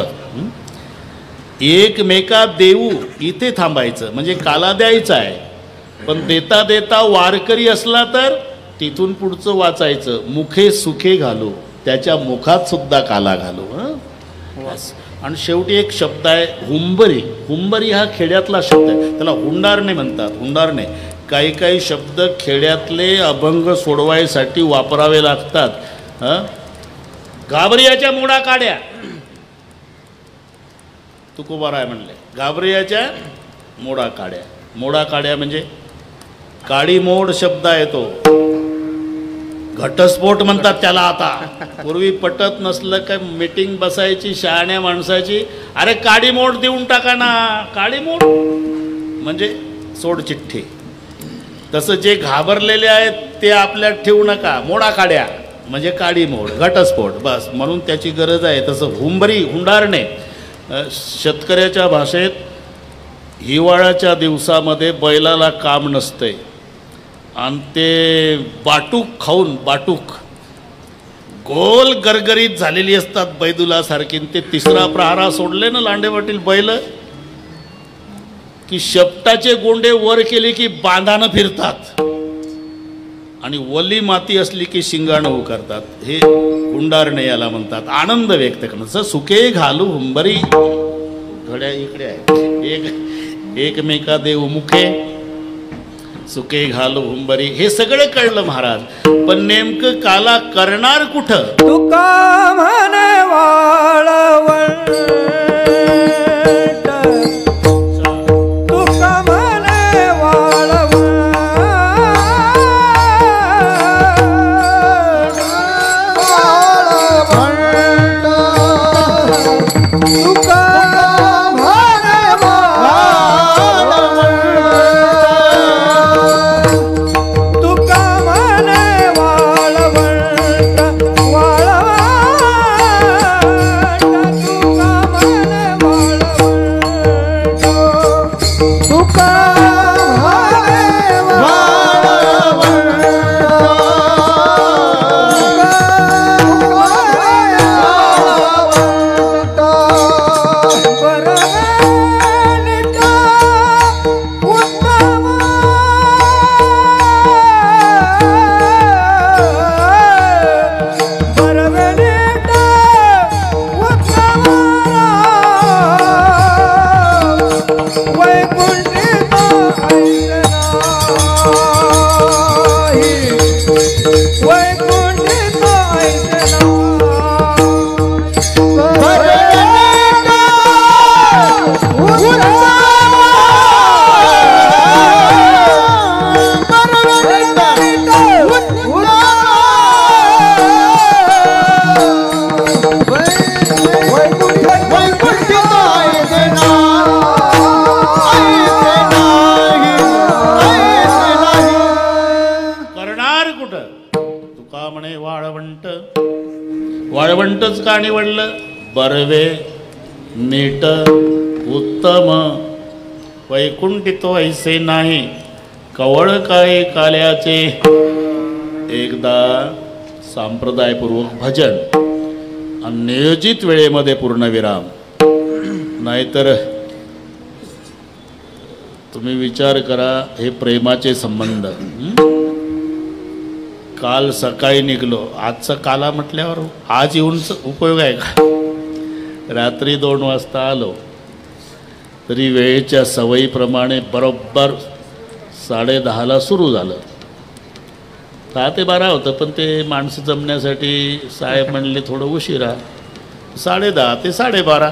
एकमेका देऊ इथे थांबायचं, म्हणजे काला द्यायचा आहे. पण देता देता वारकरी असला तर तिथून पुढचं वाचायचं, मुखे सुखे घालू, त्याच्या मुखात सुद्धा काला घालू. आणि शेवटी एक शब्द आहे हुंबरी. हुंबरी हा खेड्यातला शब्द आहे, त्याला हुंडारणे म्हणतात. हुंडारणे काही काही शब्द खेड्यातले अभंग सोडवायसाठी वापरावे लागतात. घाबरियाच्या मोडा काड्या, तुकोबाराय म्हणले, घाबरियाच्या मोडा काड्या. मोडा काड्या म्हणजे काडी मोड शब्द आहे तो. घटस्फोट म्हणतात त्याला आता. पूर्वी पटत नसलं काय मीटिंग बसायची शहाण्या माणसाची, अरे काडी मोड देऊन टाका ना. काडी मोड म्हणजे सोड चिठ्ठी. तसं जे घाबरलेले आहेत ते आपल्यात ठेवू नका. मोडा काड्या म्हणजे काडी मोड, घटस्फोट, बस. म्हणून त्याची गरज आहे. तसं हुंबरी, हुंडारणे शेतकऱ्याच्या भाषेत. हिवाळ्याच्या दिवसामध्ये बैलाला काम नसतंय आणि ते बाटूक खाऊन, बाटूक गोल गरगरीत झालेली असतात बैदुलासारखी. ते तिसरा प्रहारा सोडले ना लांडेवाटील बैल की शेपटाचे गोंडे वर केले की बांधानं फिरतात आणि वली माती असली की शिंगाणं उकारतात. हे हुंडारणे याला म्हणतात. आनंद व्यक्त करणं. सुके घालू हुंबरी, घड्या इकडे आहे. एकमेका देऊ मुखे, सुके घालू हुंबरी. हे सगळं कळलं महाराज, पण नेमकं काला करणार कुठं? तुका म्हणे वाळवंट, तुका म्हणे वाळवंट, तुका तुका वाळवंटच का निवडलं? बर्वे नीट उत्तम वैकुंठी तो ऐसे नाही कवळ काय काल्याचे. एकदा संप्रदायपूर्वक भजन आणि नियोजित वेळेमध्ये पूर्णविराम. नाहीतर तुम्ही विचार करा, हे प्रेमाचे संबंध. काल सकाळी निघलो, आजचं काला म्हटल्यावर आज येऊन उपयोग आहे का? रात्री 2 वाजता आलो तरी वेळेच्या सवयीप्रमाणे बरोबर 10:30ला सुरू झालं. 10 ते 12 होतं, पण ते माणसं जमण्यासाठी साहेब म्हणले थोडं उशिरा, 10:30 ते 12:30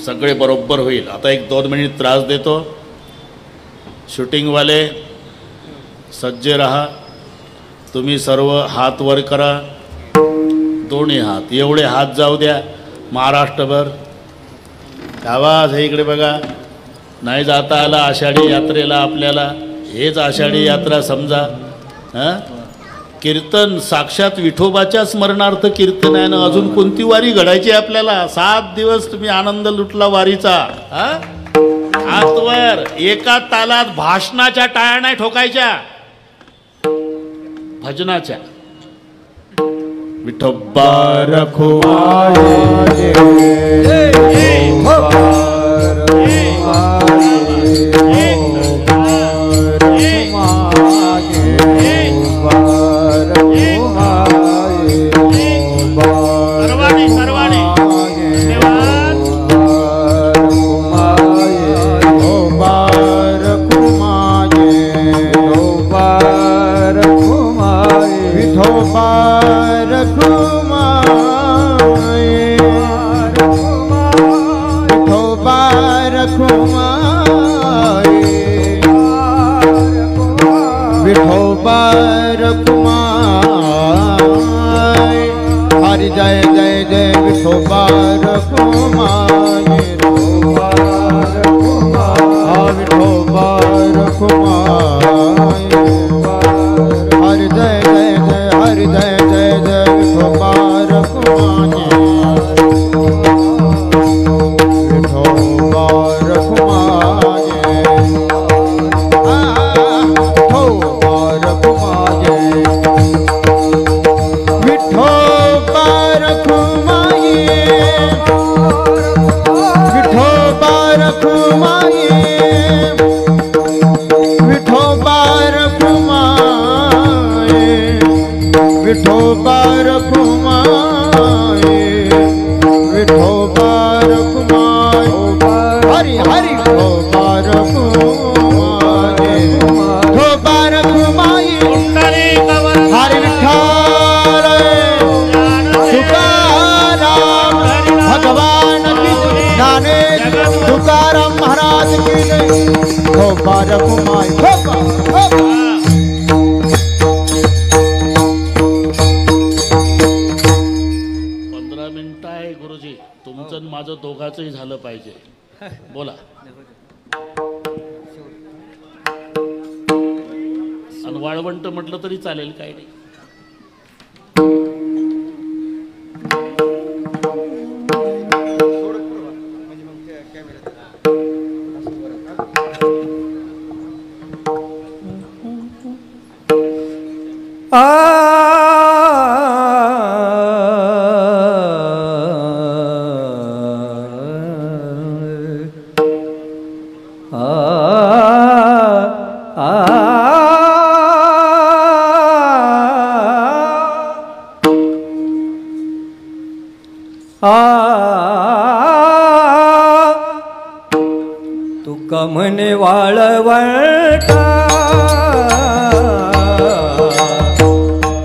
सगळे बरोबर होईल. आता 1-2 मिनिट त्रास देतो. शूटिंगवाले सज्ज रहा, तुम्ही सर्व हात वर करा, दोन्ही हात, एवढे हात जाऊ द्या महाराष्ट्रभर. आवाज हे इकडे बघा. नाही जाता आला आषाढी यात्रेला आपल्याला, हेच आषाढी यात्रा समजा. कीर्तन साक्षात विठोबाच्या स्मरणार्थ कीर्तन आहे ना. अजून कोणती वारी घडायची आपल्याला? 7 दिवस तुम्ही आनंद लुटला वारीचा. हातवर एका तालात भाषणाच्या टाळ्या नाही ठोकायच्या, भजनाच्या. विठोबा रखुमाये हरि जय जय जय विठोबा रखुमाये विठोबा रखुमाये. हरि जय जय जय, हरि जय जय जय विठोबा रखुमाये विठोबा रखुमाये विठोबा रखुमाये विठोबा रखुमाये विठोबा रखुमाये विठोबा रखुमाये विठोबा रखुमाये विठोबा रखुमाये. हरि हरि विठोबा रखुमाये विठोबा रखुमाये. हरि विठ्ठल तुकाराम भगवान की ज्ञानेश तुकाराम महाराज की जय. विठोबा रखुमाये. 15 मिनिटं आहे गुरुजी. तुमचं आणि माझं दोघांचंही झालं पाहिजे. बोला. आणि वाळवंट म्हटलं तरी चालेल, काही नाही. तुका म्हणे वाळवंटा,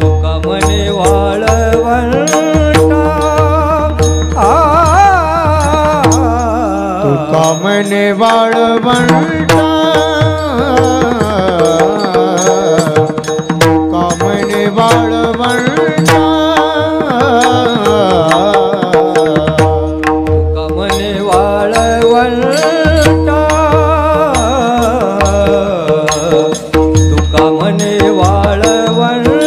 तुका म्हणे वाळवंटा, तुका म्हणे वाळवंटा, तुका म्हणे वाळवंटा, तुका म्हणे वाळवंटा, तुका म्हणे वाळवंटा.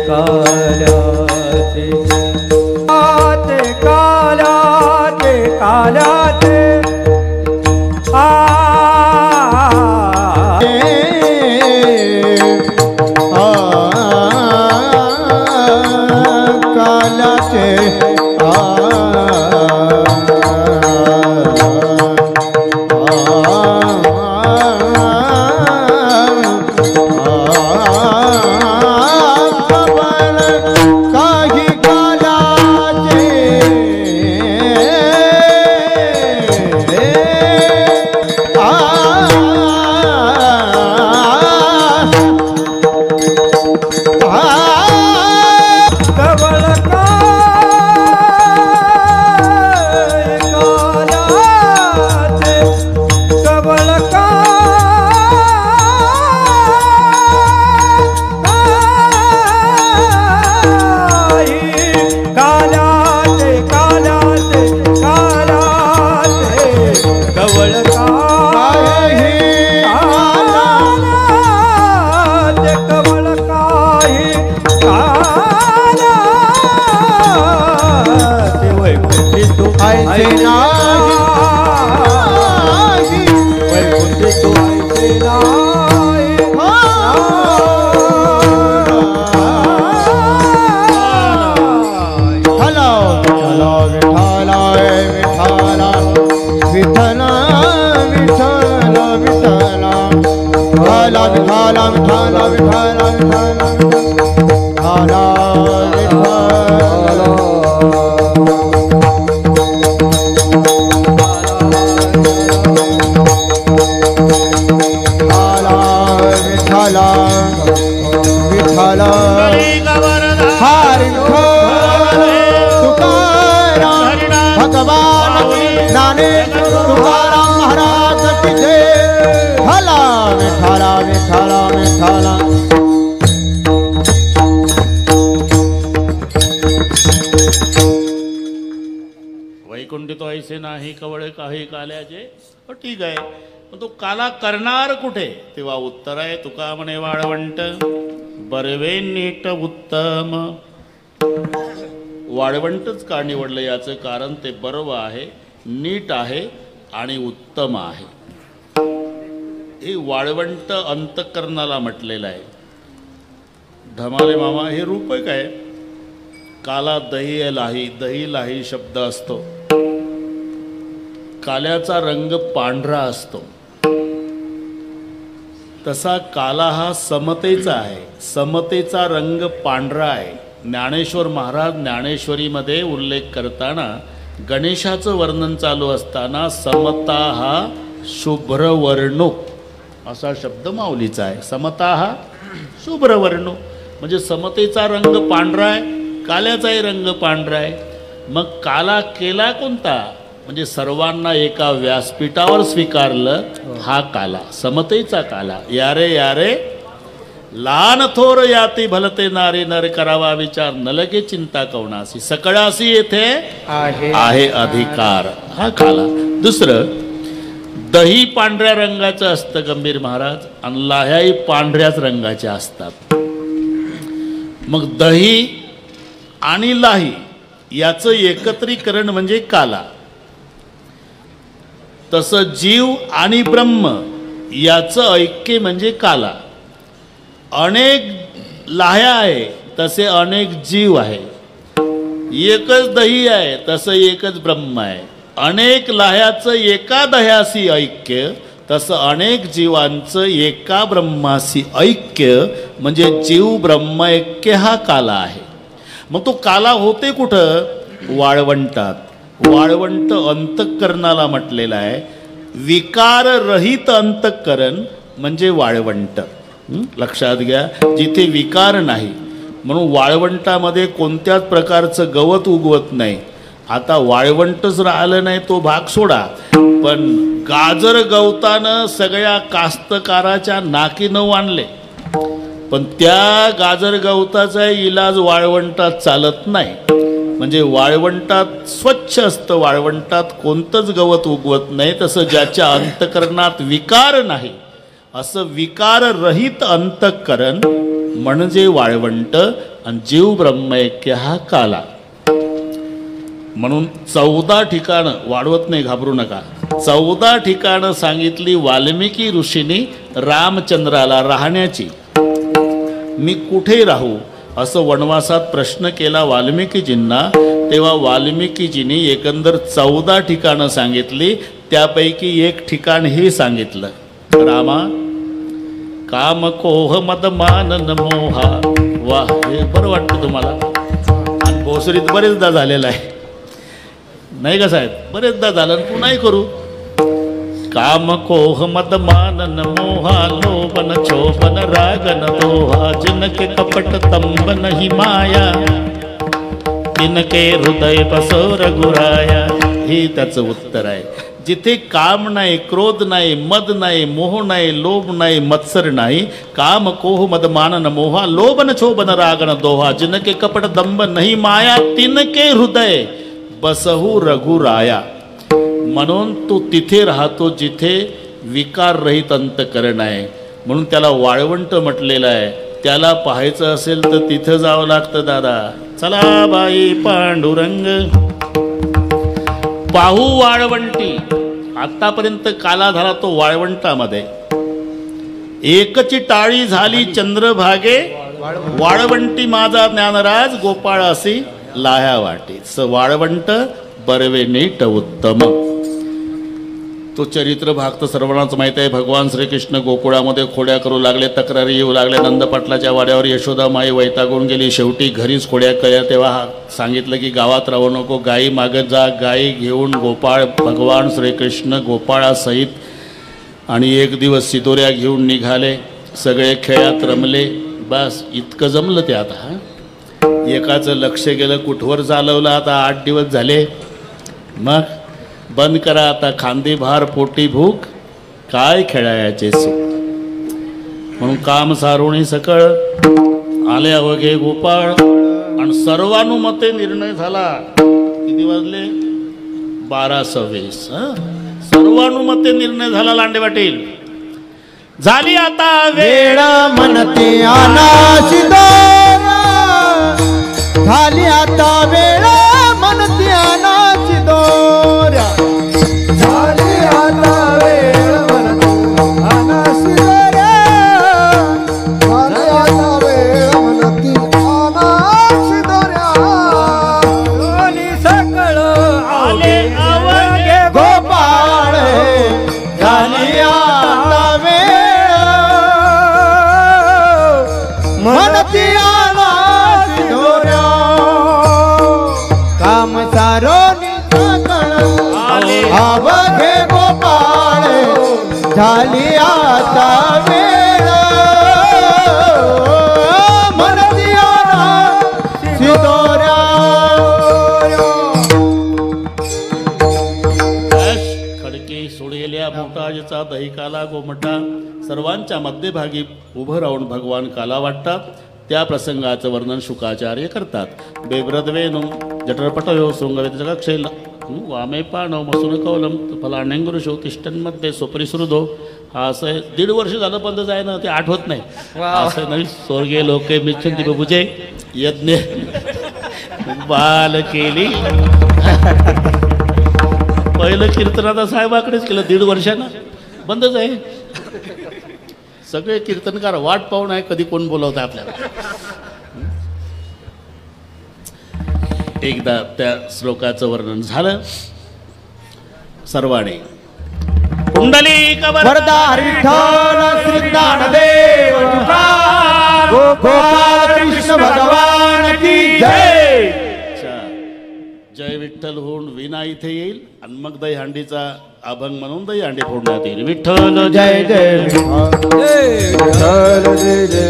काल्याचे काल्याचे काल्याचे काल्याचे वैकुंठी तो ऐसे नाही कवळे काही काल्याचे. ठीक आहे, पण तो काला करणार कुठे? तेव्हा उत्तर आहे तुका म्हणे वाळवंट बरवे नीट उत्तम. वाळवंटच का निवडलं याचं कारण ते बर्व आहे, नीट आहे आणि उत्तम आहे. हे वाळवंट अंतःकरणाला म्हटलेलं आहे. धमाले मामा हे रूप आहे काय? काला दही लाही, दही लाही शब्द असतो. काल्याचा रंग पांढरा असतो, तसा काला हा समतेचा आहे. समतेचा रंग पांढरा आहे. ज्ञानेश्वर महाराज ज्ञानेश्वरीमध्ये उल्लेख करताना गणेशाचं वर्णन चालू असताना समता हा शुभ्रवर्णो असा शब्द माऊलीचा आहे. समता हा शुभ्रवर्णो म्हणजे समतेचा रंग पांढरा आहे, काल्याचाही रंग पांढरा आहे. मग काला केला कोणता? म्हणजे सर्वांना एका व्यासपीठावर स्वीकारलं हा काला, समतेचा काला. यारे यारे लहान थोर याती भलते नारे नर करावा विचार नलगे चिंता कवनासी सकळासी येथे आहे अधिकार, हा काला. दुसरं दही पांढऱ्या रंगाचं असतं गंभीर महाराज, आणि लाह्याही पांढऱ्याच रंगाच्या असतात. मग दही आणि लाही याचं एकत्रीकरण म्हणजे काला. तसं जीव आणि ब्रह्म याचं ऐक्य म्हणजे काला. अनेक लाह्या आहे तसे अनेक जीव आहे. एकच दही आहे तसं एकच ब्रह्म आहे. अनेक लाह्याचं एका दह्याशी ऐक्य तसं अनेक जीवांचं एका ब्रह्माशी ऐक्य म्हणजे जीव ब्रह्म ऐक्य हा काला आहे. मग तो काला होते कुठं? वाळवंटात. वाळवंट अंतःकरणाला म्हटलेला आहे. विकाररहित अंतःकरण म्हणजे वाळवंट. लक्षात घ्या, जिथे विकार नाही. म्हणून वाळवंटामध्ये कोणत्याच प्रकारचं गवत उगवत नाही. आता वाळवंटच राहिलं नाही तो भाग सोडा, पण गाजर गवतानं सगळ्या कास्तकाराच्या नाकीनं आणले, पण त्या गाजर गवताचा इलाज वाळवंटात चालत नाही. म्हणजे वाळवंटात स्वच्छ असतं, वाळवंटात कोणतंच गवत उगवत नाही. तसं ज्याच्या अंतःकरणात विकार नाही असं विकाररहित अंतःकरण म्हणजे वाळवंट. आणि जीव ब्रह्मैक्य हा काला. म्हणून 14 ठिकाणं वाढवत नाही, घाबरू नका. 14 ठिकाणं सांगितली वाल्मिकी ऋषींनी रामचंद्राला राहण्याची. मी कुठे राहू असं वनवासात प्रश्न केला वाल्मिकीजींना. तेव्हा वाल्मिकीजींनी एकंदर 14 ठिकाणं सांगितली. त्यापैकी एक ठिकाण हे सांगितलं, रामा काम कोह मद मानन मोहा. वाह, हे बरं वाटतं तुम्हाला. आणि भोसरीत बरेचदा झालेलं आहे नाही का साहेब, बरेचदा झालं, पुन्हाही करू. काम कोह मद मानन मोहा लोभन क्षोभन रागन दोहा जिनके कपट तंब नहीं माया तिनके हृदय बसोर गुराया. हे त्याचं उत्तर आहे. जिथे काम नाही, क्रोध नाही, मद नाही, मोह नाही, लोभ नाही, मत्सर नाही. काम कोह मद मानन मोहा लोभन क्षोभन रागन दोहा जिनके कपट दंब नहीं माया तिनके हृदय बसहू रघुराया. म्हणून तो तिथे राहतो जिथे विकार रहित अंतकरण आहे. म्हणून त्याला वाळवंट म्हटलेलं आहे. त्याला पाहायचं असेल तर तिथं जावं लागतं दादा. चला बाई पांडुरंग पाहू वाळवंटी. आतापर्यंत काला झाला तो वाळवंटामध्ये. एकची टाळी झाली चंद्रभागे वाळवंटी माझा ज्ञानराज गोपाळ असी लाह्या वाटी. वाळवंट बरवे नीट उत्तम. तो चरित्र भाग तर सर्वांनाच माहीत आहे. भगवान श्रीकृष्ण गोकुळामध्ये खोड्या करू लागले, तक्रारी येऊ लागल्या. नंदपाटलाच्या वाड्यावर यशोदा माई वैतागून गेली. शेवटी घरीच खोड्या केल्या. तेव्हा सांगितलं की गावात राहू नको, गायी मागत जा. गायी घेऊन गोपाळ भगवान श्रीकृष्ण गोपाळासहित आणि एक दिवस सिदोऱ्या घेऊन निघाले. सगळे खेळात रमले. बस इतकं जमलं ते. आता एकाचं लक्ष गेलं, कुठवर चालवलं. आता 8 दिवस झाले. मग बंद करा आता. खांदी भार पोटी भूक काय खेळायचे सुख. म्हणून काम सारुणी सकळ आले अवघे गोपाळ. आणि सर्वानुमते निर्णय झाला. किती वाजले? 12:26. सर्वानुमते निर्णय झाला. लांडे पाटील झाली आता वेळ म्हणते अनाशी दोरा. झाली आता वेळ म्हणते अनाशी दोरा. झाली आता वेळ म्हणते अनाशी दोऱ्या. झाली आता वेळ म्हणते अनाशी दोऱ्या. दोन्ही सकळ आले अवघे गोपाळ. झाली आता वेळ म्हणते अनाशी दोऱ्या. काम सारोनी अवघे गोपाळ. झाली आता वेळ म्हणती अनाशी दोऱ्या. खडके सोडलेल्या मोठाजीचा दहिकाला गोमटा सर्वांच्या मध्यभागी उभं राहून भगवान काला वाटतात. त्या प्रसंगाचं वर्णन शुकाचार्य करतात. बेब्रद्वेनु जठरपटयो शृंगवेद कक्षेला वामे पाणव मसून कौलम फलाण्यंगुर शोतिष्ठन्मध्ये सुपरिसृदो. हा असं 1.5 वर्ष झालं बंद जाय ना, ते आठवत नाही. असं नाही. स्वर्गीय लोके मिच्छन्ति बबुजे यज्ञ बाल केली. पहिलं कीर्तन आता साहेबाकडेच केलं. 1.5 वर्षानं बंदच आहे. सगळे कीर्तनकार वाट पाहून आहे कधी कोण बोलवतं आपल्याला. एकदा त्या श्लोकाचं वर्णन झालं. सर्वांनी कुंडलिक वरदा विठ्ठल श्री ज्ञानदेव गोपाल कृष्ण भगवान की जय. जय विठ्ठल होऊन विना इथे येईल आणि मग दहीहंडीचा अभंग म्हणून दहीहंडी फोडण्यात येईल. विठ्ठल जय जय विठ्ठल जय जय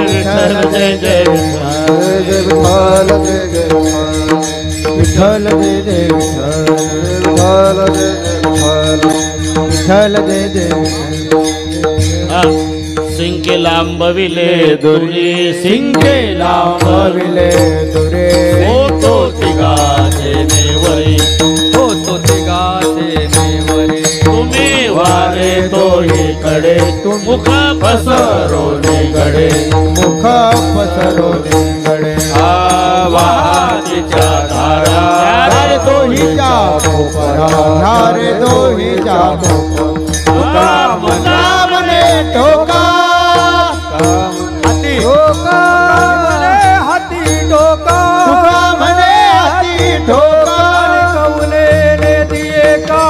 विठ्ठल जय जय विठ्ठल जय जय विठ्ठल जय जय विठ्ठल विठ्ठल जय जय. सिंके लांबविले दुरी सिंके लांबविले दुरे. होतो तिघाचे नेवरी होतो तिघाचे नेवरी. तुम्ही वारे तो इकडे तुम मुख पसरवले गडे. मुख मुख पसरवणे गडे वाहतीच्या धारा धारे दोहीच्या पोपरा धारे दोहीच्या पोपरा मुका म्हणे ठोका हाती ठोका हाती डोका तुका म्हणे हाती ठोका कवने ने दिए का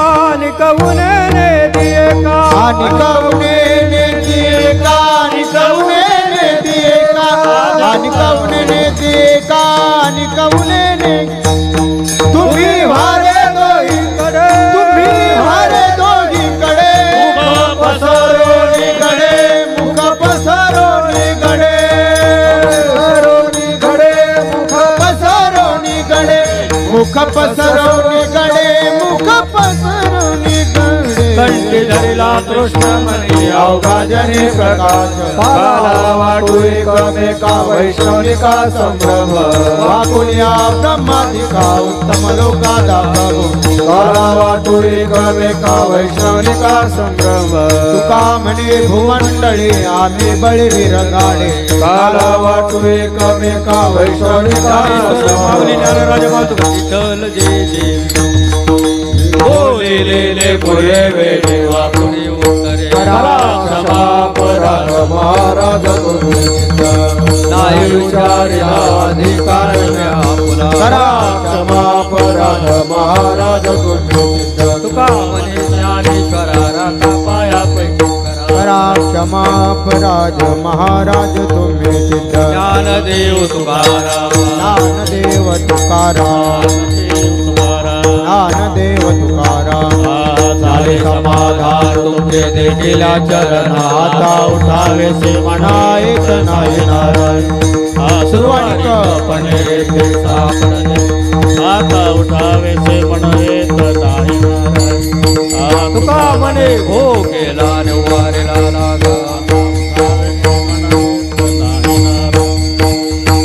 कवने ने दिए का आणि कवने ने दिए का आणि कवने ने दिए का आणि कवने ने दिए का आणि कवने ने तुम्ही वारे दोहीकडे तुम्ही वारे दोहीकडे मुख पसरवणे गडे मुख पसरवणे गडे मुख पसरवणे गडे मुख पसरवणे गडे मुख पसरवणे गडे कंठी धरिला कृष्ण म्हणे अवघा जने प्रकाश पाला वाटू एकमेका वैष्णविका संभ्रम वाकुल्या ब्रह्मादिका उत्तम लोका दाखवू पाला वाटू एकमेका वैष्णविका संभ्रम तुका म्हणे भूमंडळी आम्ही बळीवीर गाडे काला वाटू एकमेका वैष्णविका माऊली ज्ञानराज मातु विठ्ठल जय जय बोलिले पुरे वेळे वाकुणी उत्तरे करा क्षमा पराग महाराज नाही विचारिला अधिकार आपला करा क्षमा पराध महाराज तुका म्हणे ज्ञानेश्वरा राखा पाया पैकी करा क्षमा पराध महाराज तुम्ही सिद्ध ज्ञानदेव तुकाराम ज्ञानदेव तुकाराम ज्ञानदेव तुकाराम झाले समाधान तुमचे देखील चरणा आता उठावे से म्हणा एक नाही नारायण सुरुवातीपणे ते सापडले आता उठावे से पण येत नाही तुका म्हणे हो केला निवारेला लागा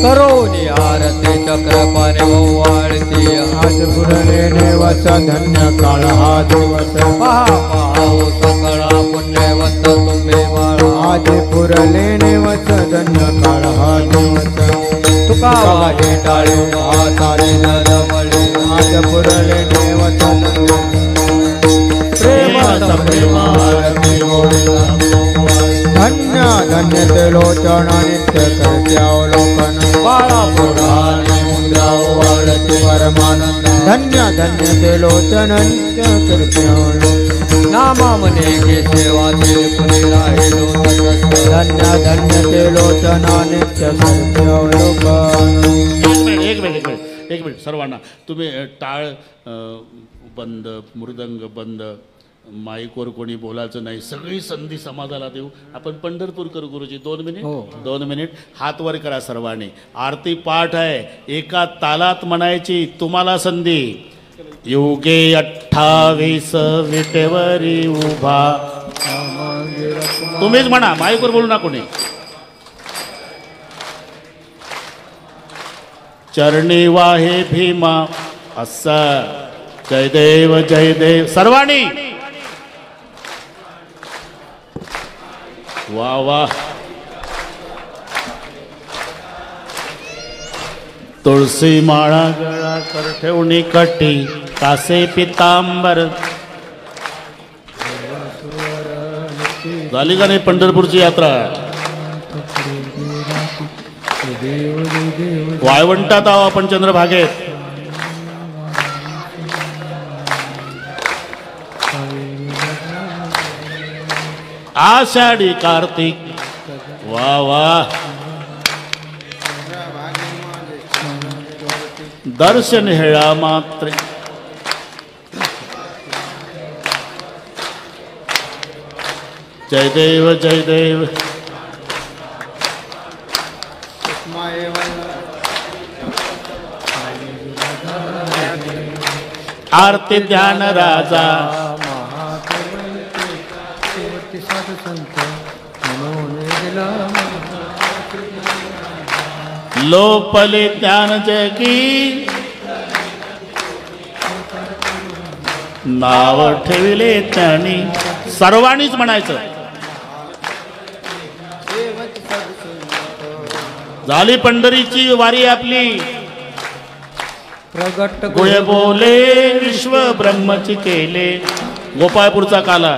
करोनी आरती चक्रपाने ओवाळती आज पुरलेले वस धन्य काळ हा दिवस पाहू सकळा पुण्यवंत तुम्ही बाळा आज पुरलेले वस धन्य काळ हा दिवस तुका वाटे टाळू हाताने नरमळे आज पुरलेले वस प्रेम आरती ओढला धन्य धन्य ते लोचन नित्य करते अवलोकन बाळा पुराणे मुद्रा ओवाळती परमानंद धन्य धन्य ते लोचन नित्य करते अवलोकन नामा म्हणे की सेवातील पुणे राहिलो धन्य धन्य ते लोचना नित्य करते अवलोकन. एक मिनिट सर्वांना तुम्ही टाळ बंद, मृदंग बंद, माईकवर कोणी बोलायचं नाही, सगळी संधी समाजाला देऊ. आपण पंढरपूर करू गुरुजी. 2 मिनिट हात वर करा सर्वांनी. आरती पाठ आहे, एका तालात म्हणायची. तुम्हाला संधी. युगे 28 विटेवरी उभा. तुम्हीच म्हणा, माईकवर बोलू ना कोणी. चरणी वाहे भीमा असा. जय देव जय देव सर्वांनी. वा वा. तुळसी माळा गळा कर ठेवणी कटी, कासे पितांबर. झाली का नाही पंढरपूरची यात्रा? वाळवंटात आहो आपण चंद्रभागेत. आषाढी कार्तिक. वा वा. दर्शन हेळा मात्र. जय देव जय देव. आरती ध्यान राजा. लोपले ज्ञान जगी, नाव ठेविले त्यांनी. सर्वांनीच म्हणायचं. झाली पंढरीची वारी आपली. प्रगट गोळे बोले विश्व ब्रह्मची केले. गोपाळपूरचा काला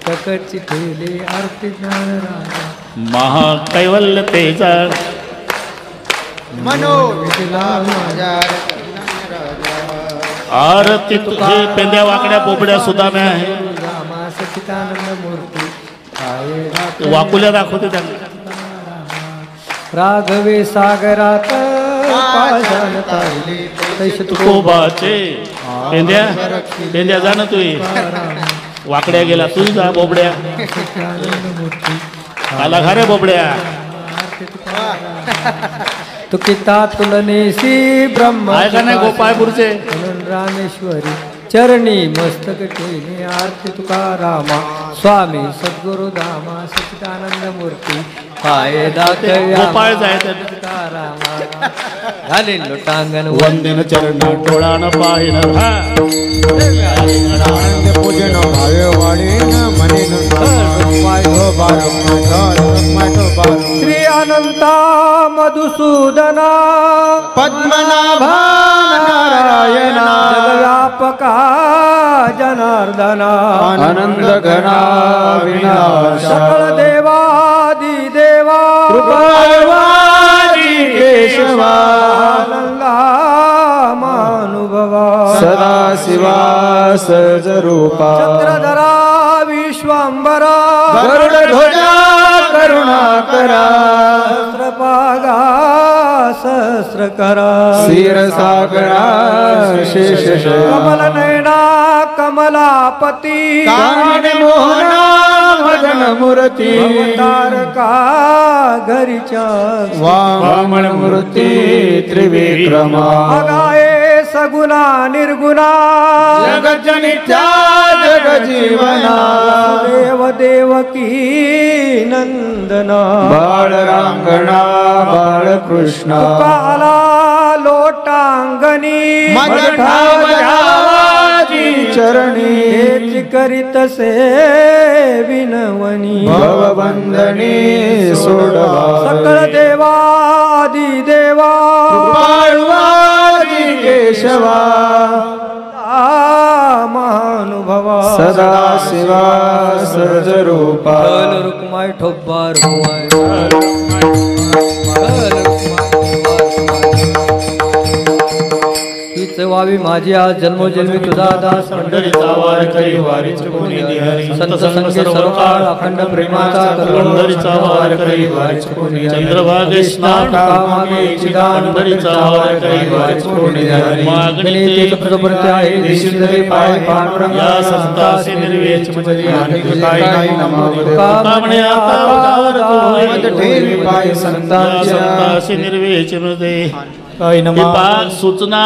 टकची ठेले आरती ज्ञान राजा महाकैवल्य तेजा मनोविधीला माझ्या आरती तुझे पेंद्या वाकड्या पोपड्या सुदाम्या आहे. रामा सचिदानंद मूर्ती आहे वाकुल्या दाखवते त्यांना. राघवे सागरात पाषाण तारले तैसे तुकोबाचे पेंद्या पेंद्या जा ना तू. वाकड्या गेला तू जा बोबड्या. मूर्ती आला घारे बोबड्या. तुकिता तुलनेशी ब्रह्म आहे का नाही गोपाळपूरचे. रामेश्वरी चरणी मस्तक ठेवणे आरती तुकारामा स्वामी सद्गुरु धामा सचिदानंद मूर्ती पाय दाखव्या गोपाळ जायचं तुकारामा घालीन लोटांगण वंदन चरण डोळान पाहिन. आनंद पूजन भावे वाढेन म्हणेन श्री अनंता मधुसूदना पद्मनाभा नारायणा जगव्यापका जनार्दना आनंद घना विनाश सकळ देवादी देवा कृपावादी केशवा आनंदा मानुभवा सदा शिवा सहज रूपा चंद्रधरा विश्वांबरा गरुड ध्वजा करुणाकरा सहस्रपागा सहस्रकरा क्षीरसागरा शेष कमल नयना कमलापती कामिनी मोहना मदन मूर्ती तारका घरीच्या वामन मूर्ती त्रिविक्रमा अगाये सगुणा निर्गुणा जगज्जनित्या जगजीवना देव देवकी नंदना बाळ रांगणा बाळकृष्ण काला लोटांगणी मज ठावयाची चरणी हेच करीत से विनवनी भवबंधनी सोडवा सकळ देवादी देवा कृपाळवादी केशवा महानुभवा सदा शिवा सहज रूपा रुक्माय ठोब्बा रुक्माय हीच व्हावी माझी आज जन्मोजन्मी तुझा दास पंढरीचा वार करी वारीच कोणी निहारी. संत संगे सर्वकाळ अखंड प्रेमाचा पंढरीचा वार करी वारीच कोणी. चंद्रभागे स्नान पंढरीचा वार करी वारीच कोणी निहारी. मागणी ते आहे देशिंदरे पाय पांडुरंग या संतासी निर्वेच मजरी अनेक काही नमः. कामणे आता उदावर मज ठेवी पाय संतांच्या संतासी निर्वेच मध्ये काही विभाग सूचना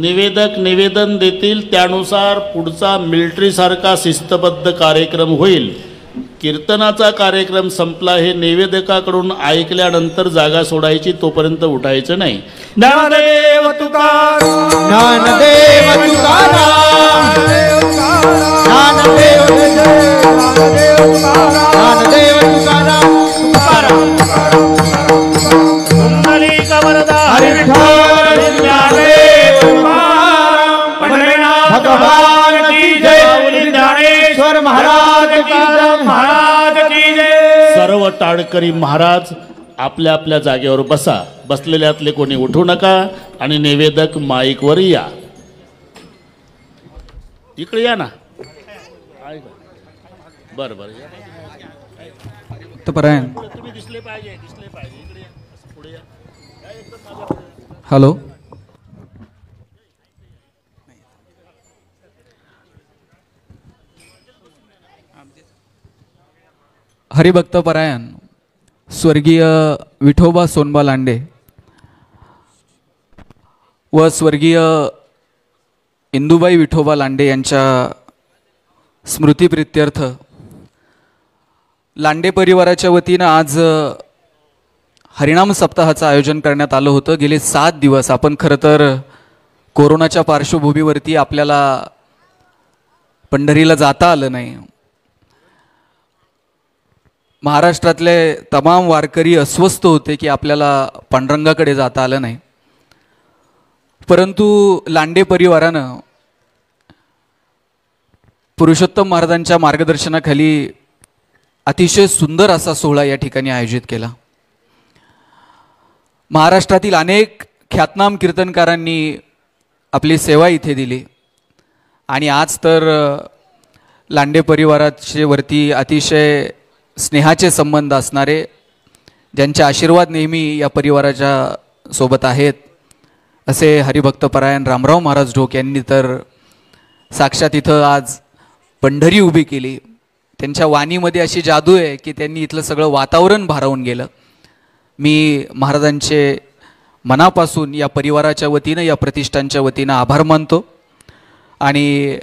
निवेदक निवेदन देतील त्यानुसार पुढचा मिलिटरी सारखा शिस्तबद्ध कार्यक्रम होईल. कीर्तनाचा कार्यक्रम संपला हे निवेदकाकडून ऐकल्यानंतर जागा सोडायची, तोपर्यंत उठायचं नाही. ज्ञानदेव तुकाराम ज्ञानदेव तुकाराम ज्ञानदेव ज्ञानदेव तुकाराम पुंडलिक वरदा हरी विठ्ठल ज्ञानदेव तुकाराम पंढरीनाथ भगवान की जय ज्ञानेश्वर महाराज की जय महाराज की जय. सर्व टाळकरी महाराज आपल्या आपल्या जागेवर बसा. बसलेल्यातले कोणी उठू नका आणि निवेदक माईकवर या. इकडे या ना. बरं बरं या. तुम्ही दिसले पाहिजे दिसले पाहिजे. इकडे या. पुढे या. हॅलो हरिभक्तपरायण स्वर्गीय विठोबा सोनबा लांडे व स्वर्गीय इंदुबाई विठोबा लांडे यांच्या स्मृतिप्रित्यर्थ लांडे परिवाराच्या वतीनं आज हरिनाम सप्ताहाचं आयोजन करण्यात आलं होतं. गेले 7 दिवस आपण खरं तर कोरोनाच्या पार्श्वभूमीवरती आपल्याला पंढरीला जाता आलं नाही. महाराष्ट्रातले तमाम वारकरी अस्वस्थ होते की आपल्याला पांडुरंगाकडे जाता आलं नाही, परंतु लांडे परिवारानं पुरुषोत्तम महाराजांच्या मार्गदर्शनाखाली अतिशय सुंदर असा सोहळा या ठिकाणी आयोजित केला. महाराष्ट्रातील अनेक ख्यातनाम कीर्तनकारांनी आपली सेवा इथे दिली आणि आज तर लांडे परिवाराचे वरती अतिशय स्नेहाचे संबंध असणारे, ज्यांचे आशीर्वाद नेहमी या परिवाराच्या सोबत आहेत, असे हरिभक्तपरायण रामराव महाराज ढोक यांनी तर साक्षात इथं आज पंढरी उभी केली. त्यांच्या वाणीमध्ये अशी जादू आहे की त्यांनी इथलं सगळं वातावरण भारावून गेलं. मी महाराजांचे मनापासून या परिवाराच्या वतीनं, या प्रतिष्ठानच्या वतीनं आभार मानतो आणि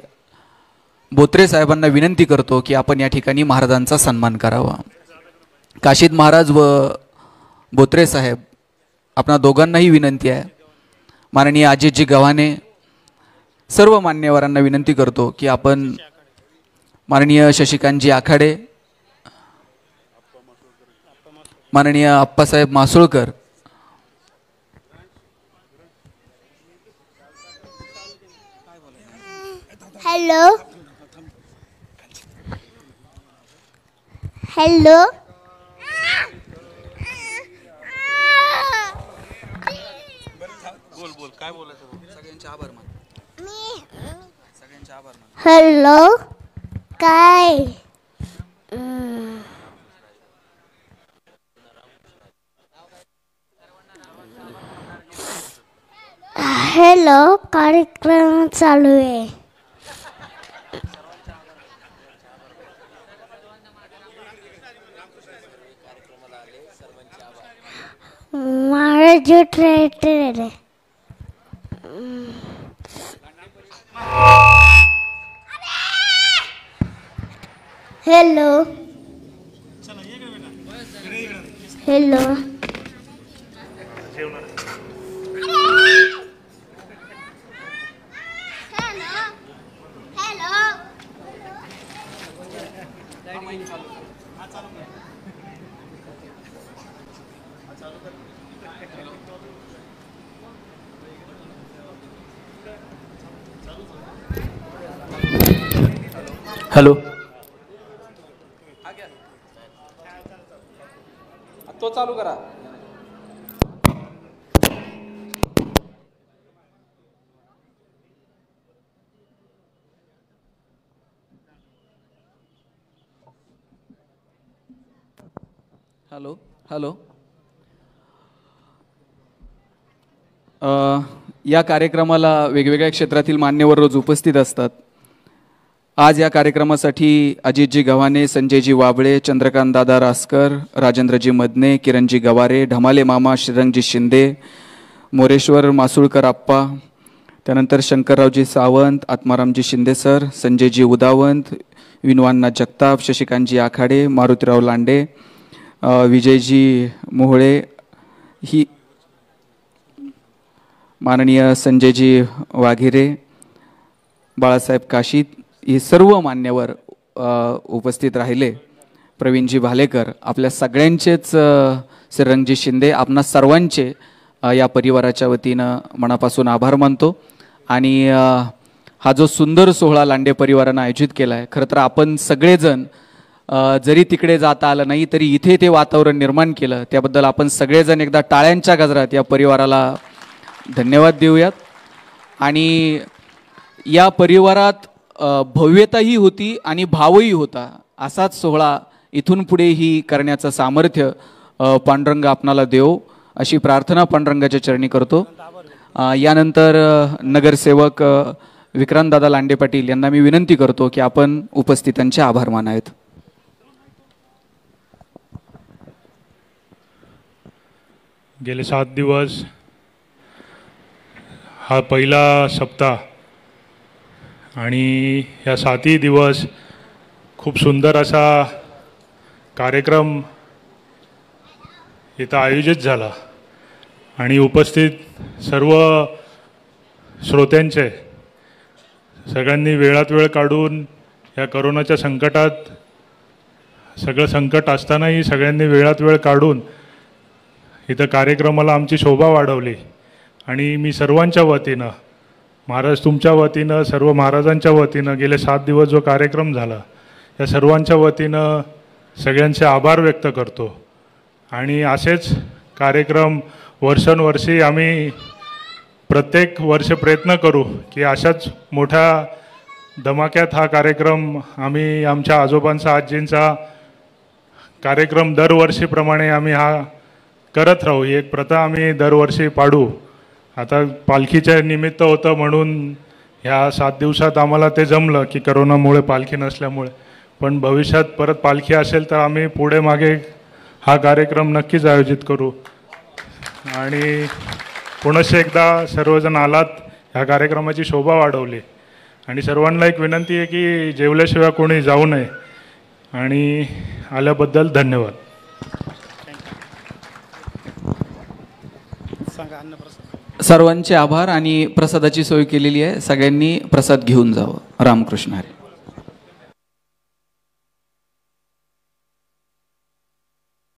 बोत्रे साहेबांना विनंती करतो की आपण या ठिकाणी महाराजांचा सन्मान करावा. काशीद महाराज व बोत्रे साहेब, आपणा दोघांनाही विनंती आहे. माननीय अजितजी गव्हाणे, सर्व मान्यवरांना विनंती करतो की आपण माननीय शशिकांतजी आखाडे, माननीय Appasaheb Masulkar, hello hello hello काय हॅलो कार्यक्रम चालू आहे. महाराज ट्रॅक्टर आहे. हॅलो हॅलो हॅलो, तो चालू करा. हॅलो हॅलो या कार्यक्रमाला वेगवेगळ्या क्षेत्रातील मान्यवर रोज उपस्थित असतात. आज या कार्यक्रमासाठी अजितजी गव्हाणे, संजयजी वाबळे, चंद्रकांतदादा रासकर, राजेंद्रजी मदने, किरणजी गवारे, ढमाले मामा, श्रीरंगजी शिंदे, मोरेश्वर मासुळकर आप्पा, त्यानंतर शंकररावजी सावंत, आत्मारामजी शिंदे सर, संजयजी उदावंत, विनवान्ना जगताप, शशिकांतजी आखाडे, मारुतीराव लांडे, विजयजी मोहळे, ही माननीय संजयजी वाघिरे, बाळासाहेब काशीद, हे सर्व मान्यवर उपस्थित राहिले. प्रवीणजी भालेकर, आपल्या सगळ्यांचेच, श्रीरंगजी शिंदे, आपणा सर्वांचे या परिवाराच्या वतीनं मनापासून आभार मानतो. आणि हा जो सुंदर सोहळा लांडे परिवारानं आयोजित केला आहे, खरं तर आपण सगळेजण जरी तिकडे जाता आलं नाही तरी इथे ते वातावरण निर्माण केलं, त्याबद्दल आपण सगळेजण एकदा टाळ्यांच्या गजरात या परिवाराला धन्यवाद देऊयात. आणि या परिवारात भव्यताही होती आणि भावही होता. असाच सोहळा इथून पुढेही करण्याचं सामर्थ्य पांडुरंग आपणाला देव, अशी प्रार्थना पांडुरंगाच्या चरणी करतो. यानंतर नगरसेवक विक्रांतदादा लांडे पाटील यांना मी विनंती करतो की आपण उपस्थितांचे आभार मानावेत. गेले 7 दिवस हा पहिला सप्ताह आणि या 7ही दिवस खूप सुंदर असा कार्यक्रम इथं आयोजित झाला आणि उपस्थित सर्व श्रोत्यांचे सगळ्यांनी वेळात वेळ काढून या करोनाच्या संकटात सगळं संकट असतानाही सगळ्यांनी वेळात वेळ काढून इथं कार्यक्रमाला आमची शोभा वाढवली. आणि मी सर्वांच्या वतीनं, महाराज तुमच्या वतीनं, सर्व महाराजांच्या वतीनं गेले 7 दिवस जो कार्यक्रम झाला या सर्वांच्या वतीनं सगळ्यांचे आभार व्यक्त करतो. आणि असेच कार्यक्रम वर्षानुवर्षी आम्ही प्रत्येक वर्ष प्रयत्न करू की अशाच मोठ्या धमाक्यात हा कार्यक्रम आम्ही आमच्या आजोबांचा आजींचा कार्यक्रम दरवर्षीप्रमाणे आम्ही हा करत राहू. ही एक प्रथा आम्ही दरवर्षी पाडू. आता पालखीच्या निमित्त होतं म्हणून ह्या 7 दिवसात आम्हाला ते जमलं की करोनामुळे पालखी नसल्यामुळे, पण भविष्यात परत पालखी असेल तर आम्ही पुढे मागे हा कार्यक्रम नक्कीच आयोजित करू. आणि पुनश्च एकदा सर्वजण आलात, ह्या कार्यक्रमाची शोभा वाढवली. आणि सर्वांना एक विनंती आहे की जेवल्याशिवाय कोणी जाऊ नये. आणि आल्याबद्दल धन्यवाद. सर्वांचे आभार. आणि प्रसादाची सोय केलेली आहे, सगळ्यांनी प्रसाद घेऊन जावं. रामकृष्ण हरी.